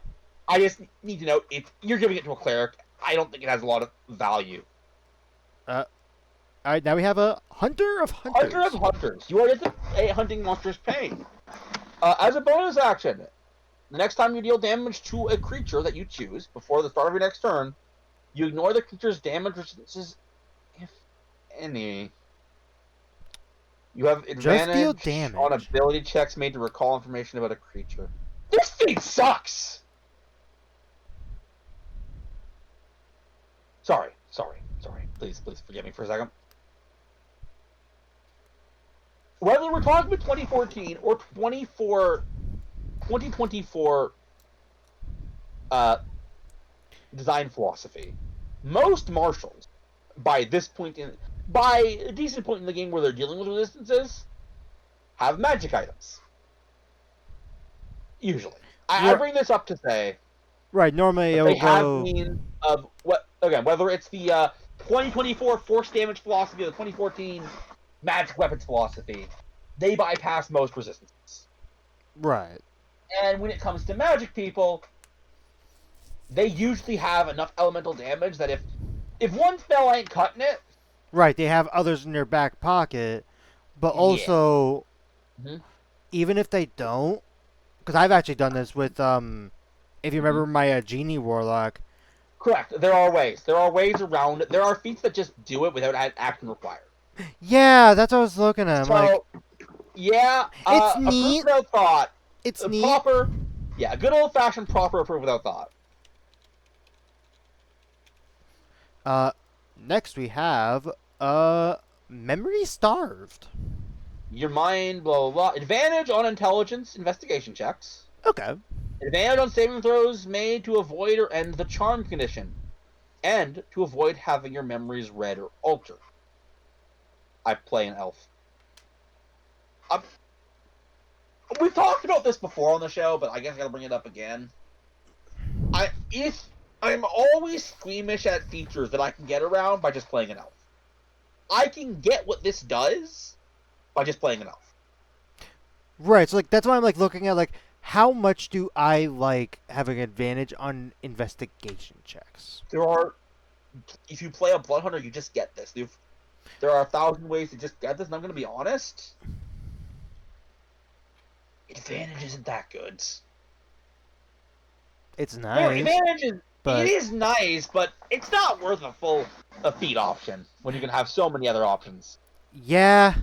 I just need to know if you're giving it to a cleric. I don't think it has a lot of value. All right, now we have a Hunter of Hunters. Hunter of Hunters. You are just a hunting monster's pain. As a bonus action, the next time you deal damage to a creature that you choose before the start of your next turn, you ignore the creature's damage resistances, if any. You have advantage deal damage. on ability checks made to recall information about a creature. This feat sucks! Sorry. Please forgive me for a second. Whether we're talking about 2014 or 2024 design philosophy, most marshals, by a decent point in the game where they're dealing with resistances, have magic items. Usually. I bring this up to say Right, normally that it they will have go... means of whether it's the 2024 force damage philosophy or the 2014 magic weapons philosophy, they bypass most resistances. Right. And when it comes to magic people, they usually have enough elemental damage that if one spell ain't cutting it, Right, they have others in their back pocket, but Yeah. also, Mhm. even if they don't, because I've actually done this with if you remember my Genie Warlock. Correct. There are ways. There are ways around it. There are feats that just do it without action required. Yeah, that's what I was looking at. I'm like, yeah, It's approve neat. without thought. it's A neat. proper, yeah, a good old fashioned proper approve without thought. Next we have Memory Starved. Your mind, blah, blah, blah. Advantage on intelligence investigation checks. Okay. Advantage on saving throws made to avoid or end the charm condition. And to avoid having your memories read or altered. I play an elf. We've talked about this before on the show, but I guess I gotta bring it up again. I'm always squeamish at features that I can get around by just playing an elf. I can get what this does by just playing an elf. Right. So like that's why I'm like looking at like how much do I like having advantage on investigation checks? If you play a blood hunter, you just get this. There are 1,000 ways to just get this, and I'm gonna be honest. Advantage isn't that good. It's No, nice. advantage is but- it is nice, but it's not worth a feat option when you can have so many other options. Yeah.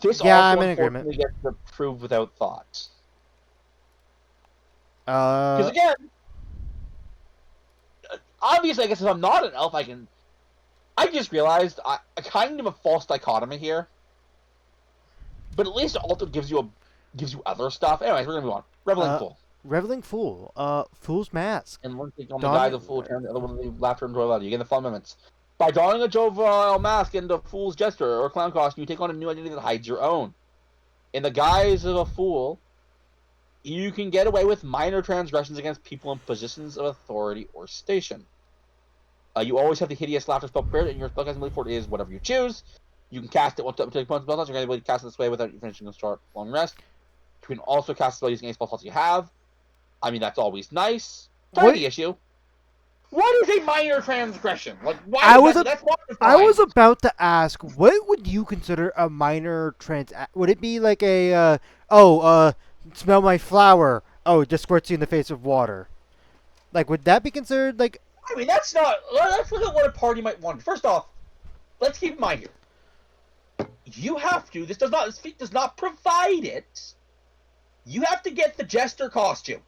This Yeah, also I'm in agreement. unfortunately gets approved without thought. Because again, obviously, I guess if I'm not an elf, I just realized I kind of a false dichotomy here. But at least Alter gives you other stuff. Anyways, we're gonna move on. Reveling Fool. Reveling Fool. Fool's Mask. And one thing on the Don- guise of Fool, turn the other one of the laughter and joy. You get the fun moments. By donning a jovial mask and a fool's gesture or clown costume, you take on a new identity that hides your own. In the guise of a fool, you can get away with minor transgressions against people in positions of authority or station. You always have the hideous laughter spell prepared, and your spellcasting ability for it is whatever you choose. You can cast it once up to opponent's spell slots. You're going to be able to cast it this way without finishing a short long rest. You can also cast a spell using any spell slots you have. I mean, that's always nice. Tiny issue. What is a minor transgression? Like, why? That's not I defined. was about to ask, what would you consider a minor Would it be like a smell my flower? Oh, it just squirts you in the face with water. Like, would that be considered like? I mean, that's not. Let's look at what a party might want. First off, let's keep in mind here. You have to. This feat does not provide it. You have to get the jester costume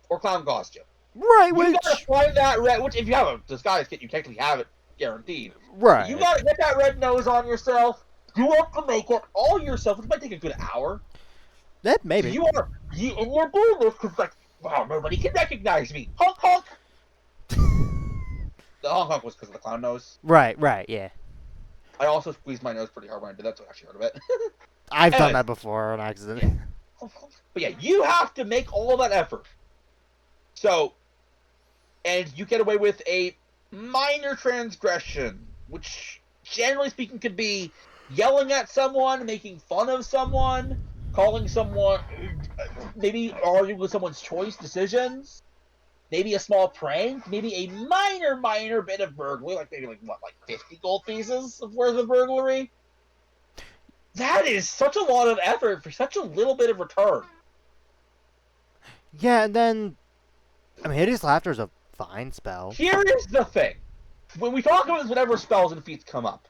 or clown costume. Right, You gotta find that red. Which, if you have a disguise kit, you technically have it guaranteed. right. You gotta get that red nose on yourself. You have to make it all yourself, which might take a good hour. That maybe. And you're doing this because like, wow, nobody can recognize me. Honk honk. The honk honk was because of the clown nose. Right, yeah. I also squeezed my nose pretty hard when I did that, so I actually heard of it. I've done Anyways. that before on accident. But yeah, you have to make all that effort. So, and you get away with a minor transgression, which generally speaking could be yelling at someone, making fun of someone, calling someone, maybe arguing with someone's choice decisions, maybe a small prank, maybe a minor bit of burglary, like 50 gold pieces worth of burglary. That is such a lot of effort for such a little bit of return. Yeah, and then I mean, Hideous Laughter is a fine spell. Here is the thing. When we talk about this, whenever spells and feats come up,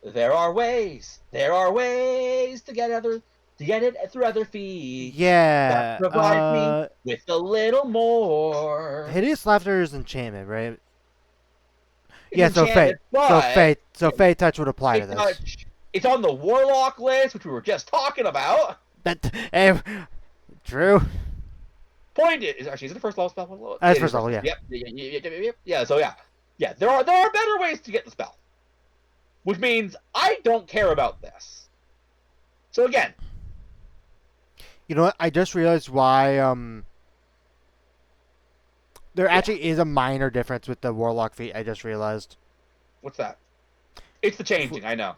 there are ways to get it through other feats. Yeah. That provide me with a little more. Hideous Laughter is enchantment, right? It's Yeah, so enchanted, Fey Touch would apply to it's this. not- It's on the Warlock list, which we were just talking about. True. Point is actually, is it the first level spell? That's It is first level, yeah. Yep. Yeah. So yeah. There are better ways to get the spell, which means I don't care about this. So again, You know what? I just realized why there actually is a minor difference with the Warlock feat. I just realized. what's that? It's the changing. I know.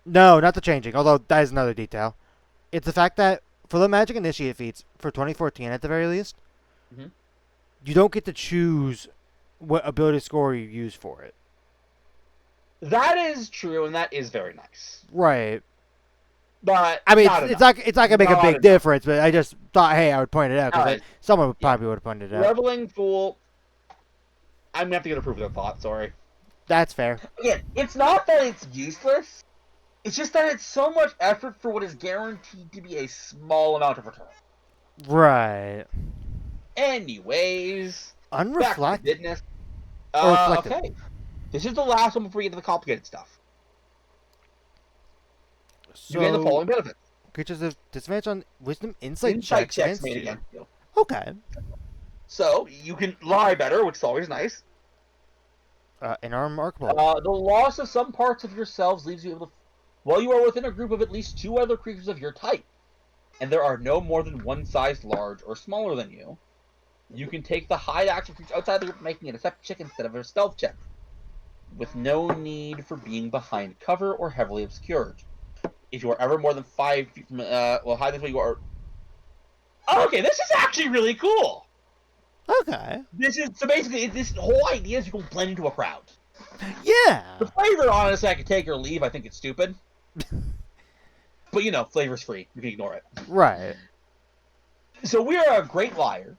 No, not the changing. Although that is another detail. It's the fact that for the Magic Initiate feats for 2014, at the very least, Mhm. you don't get to choose what ability score you use for it. That is true, and that is very nice. Right. but I mean, not it's enough. not gonna make a Not big enough. difference, but I just thought, hey, I would point it out because Alright. someone probably would have pointed it out. Reveling Fool. I'm gonna have to get approved of that thought. Sorry. That's fair. Again, it's not that it's useless. It's just that it's so much effort for what is guaranteed to be a small amount of return. Right. Anyways, back to Unreflected. business. Or reflective. Okay. This is the last one before we get to the complicated stuff. You gain the So following benefits. creatures have disadvantage on wisdom insight, Insight checks checks against made you. against you. Okay. So, you can lie better, which is always nice. And are remarkable. The loss of some parts of yourselves leaves you able to... While you are within a group of at least 2 other creatures of your type, and there are no more than one size large or smaller than you, you can take the hide action creature outside the group, making it a deception check instead of a stealth check, with no need for being behind cover or heavily obscured. If you are ever more than 5 feet from... well, hide this way you are... Oh, okay, this is actually really cool! Okay. This is... So basically, this whole idea is you can blend into a crowd. Yeah. The flavor, honestly, I could take or leave. I think it's stupid. But, you know, flavor's free. You can ignore it. Right. So we are a great liar.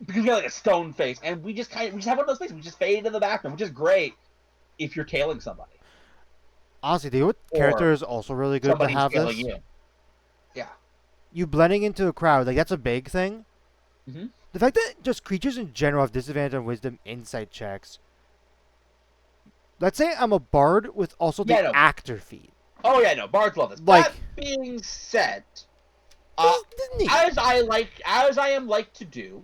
Because we got like a stone face. And we just have one of those faces. We just fade into the background, which is great if you're tailing somebody. Honestly, do you know what Or character is also really good to Somebody's have tailing this? you. Yeah. You blending into a crowd, like that's a big thing. Mhm. The fact that just creatures in general have disadvantage on wisdom insight checks. Let's say I'm a bard with also the Yeah, no. actor feat. Oh, yeah, no. Bards love this. Like- That being said, This is neat. as I am like to do,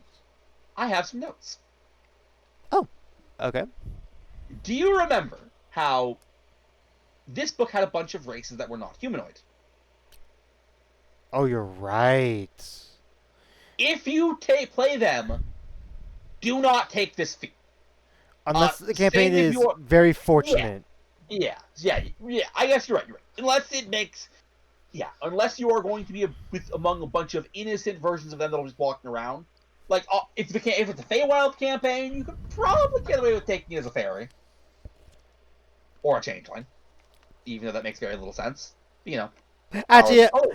I have some notes. Okay. Do you remember how this book had a bunch of races that were not humanoid? Oh, you're right. If you play them, do not take this feat. Unless the campaign same if is you're- very fortunate. Yeah. I guess you're right. Unless it makes, unless you are going to be among a bunch of innocent versions of them that are just walking around. Like, if it's a Feywild campaign, you could probably get away with taking it as a fairy or a changeling, even though that makes very little sense. You know. Actually, Oh,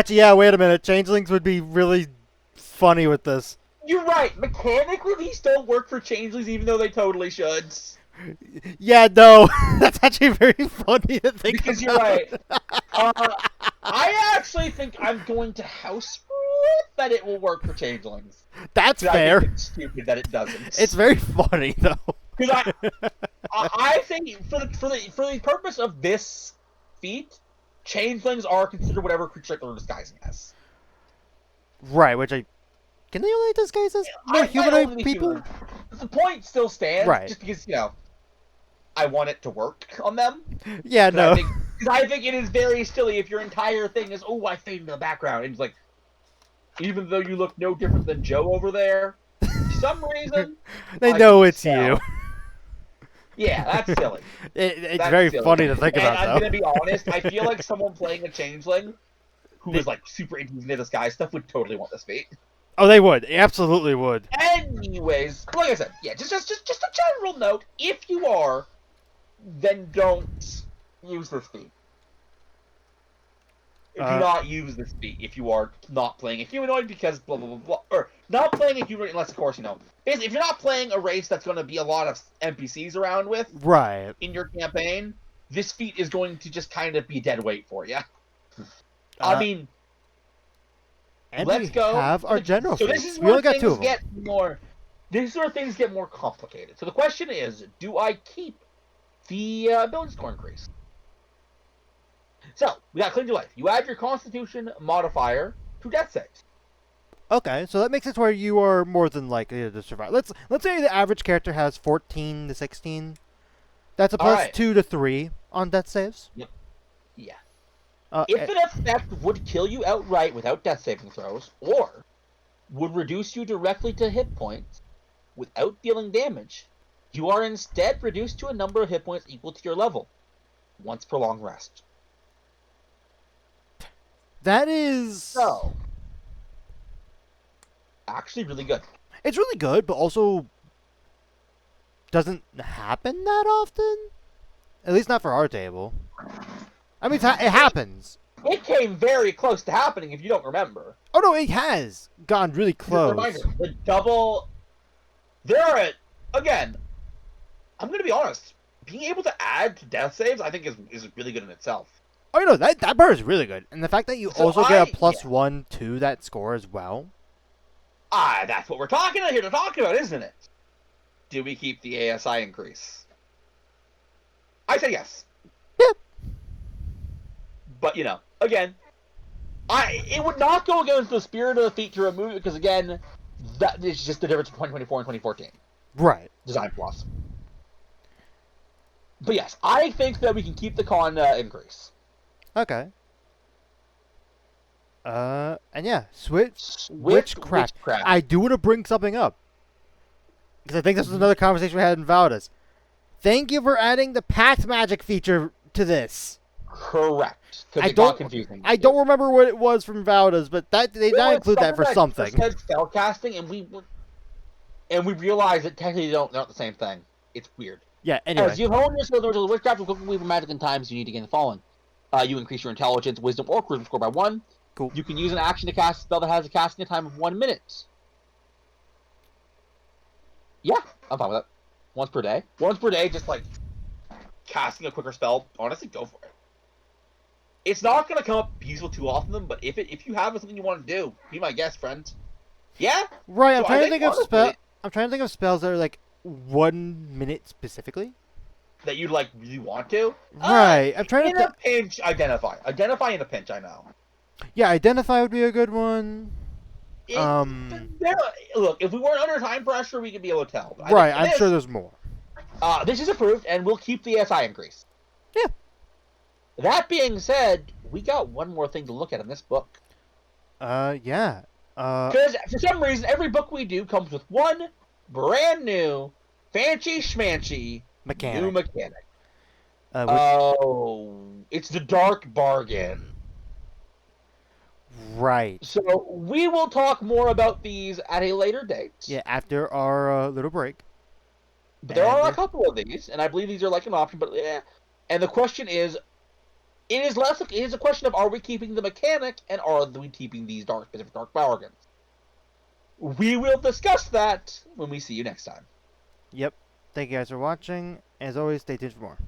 yeah. Wait a minute. Changelings would be really funny with this. you're right. Mechanically, these don't work for changelings, even though they totally should. Yeah, no. That's actually very funny to think Because about. you're right. I actually think I'm going to house rule it that it will work for changelings. That's 'Cause I fair. think it's stupid that it doesn't. It's very funny though. Because I think for the purpose of this feat, changelings are considered whatever creature they're disguising as. Right, which can they only disguise as more I humanoid only people? humanoid. The point still stands, Right. just because I want it to work on them. Yeah, no. Because I think it is very silly if your entire thing is, oh, I fade into the background. And it's like, even though you look no different than Joe over there, for some reason, They I know can it's tell. you. Yeah, that's silly. It's That's very silly. funny to think And about, I'm though. gonna be honest, I feel like someone playing a changeling who is like super into this guy stuff would totally want this feat. Oh, they would. They absolutely would. Anyways, like I said, just a general note. If you are, then don't use this feat. Do not use this feat if you are not playing a humanoid because blah blah blah blah, or not playing a humanoid unless, of course, basically if you're not playing a race that's going to be a lot of NPCs around with Right. in your campaign, this feat is going to just kind of be dead weight for you. I mean, And let's we go. have our general So feats. this is We where only got things two of them. get more. This is where things get more complicated. So the question is, do I keep the ability score increase? So we got cling to life. You add your Constitution modifier to death saves. Okay, so that makes it where you are more than likely to survive. Let's say the average character has 14 to 16. That's a plus Alright. 2 to 3 on death saves. Yeah. If If an effect would kill you outright without death saving throws, or would reduce you directly to hit points without dealing damage, you are instead reduced to a number of hit points equal to your level once per long rest. that is... So, actually really good. It's really good, but also doesn't happen that often. At least not for our table. I mean, it happens. It came very close to happening, if you don't remember. Oh no, it has gone really Just a close. reminder, the double. There are, again, I'm going to be honest. Being able to add to death saves, I think, is really good in itself. Oh no, that part is really good, and the fact that you So also get a yeah. +1 to that score as well. That's what we're talking here to talk about, isn't it? Do we keep the ASI increase? I say yes. Yep. But again, it would not go against the spirit of the feat to remove it because again, that is just the difference between 2024 and 2014 Right. design plus. But yes, I think that we can keep the con increase. Okay. And yeah, witchcraft. I do want to bring something up because I think this was another conversation we had in Valdas. Thank you for adding the pact magic feature to this. Correct. I It got don't- confusing. I don't remember what it was from Valdas, but they now include that for something. Said spell casting, and we realized that technically they're not the same thing. It's weird. Yeah. Anyway. As you hone your skills over witchcraft and quickly weave magic in times, you need to gain the following. You increase your intelligence, wisdom, or charisma score by 1. Cool. You can use an action to cast a spell that has a casting time of 1 minute. Yeah, I'm fine with that. Once per day. Once per day, just like casting a quicker spell. Honestly, go for it. It's not gonna come up useful too often, but if you have something you want to do, be my guest, friend. Yeah. Right. I'm So I trying to think think of honestly- I'm trying to think of spells that are like 1 minute specifically. That you like really want to. Right. I'm trying In to. a pinch, identify. Identify in a pinch. I know. Yeah, identify would be a good one. Look, if we weren't under time pressure, we could be able to tell. I Right. think I'm this- sure there's more. This is approved, and we'll keep the SI increase. Yeah. That being said, we got one more thing to look at in this book. Yeah. Because for some reason, every book we do comes with one brand new, fancy schmancy Mechanic. new mechanic. Which- It's the Dark Bargain. right. So we will talk more about these at a later date. Yeah, after our little break. But there are a And- couple of these, and I believe these are like an option. But yeah, and the question is, it is a question of are we keeping the mechanic and are we keeping these specific dark bargains? We will discuss that when we see you next time. Yep. Thank you guys for watching. As always, stay tuned for more.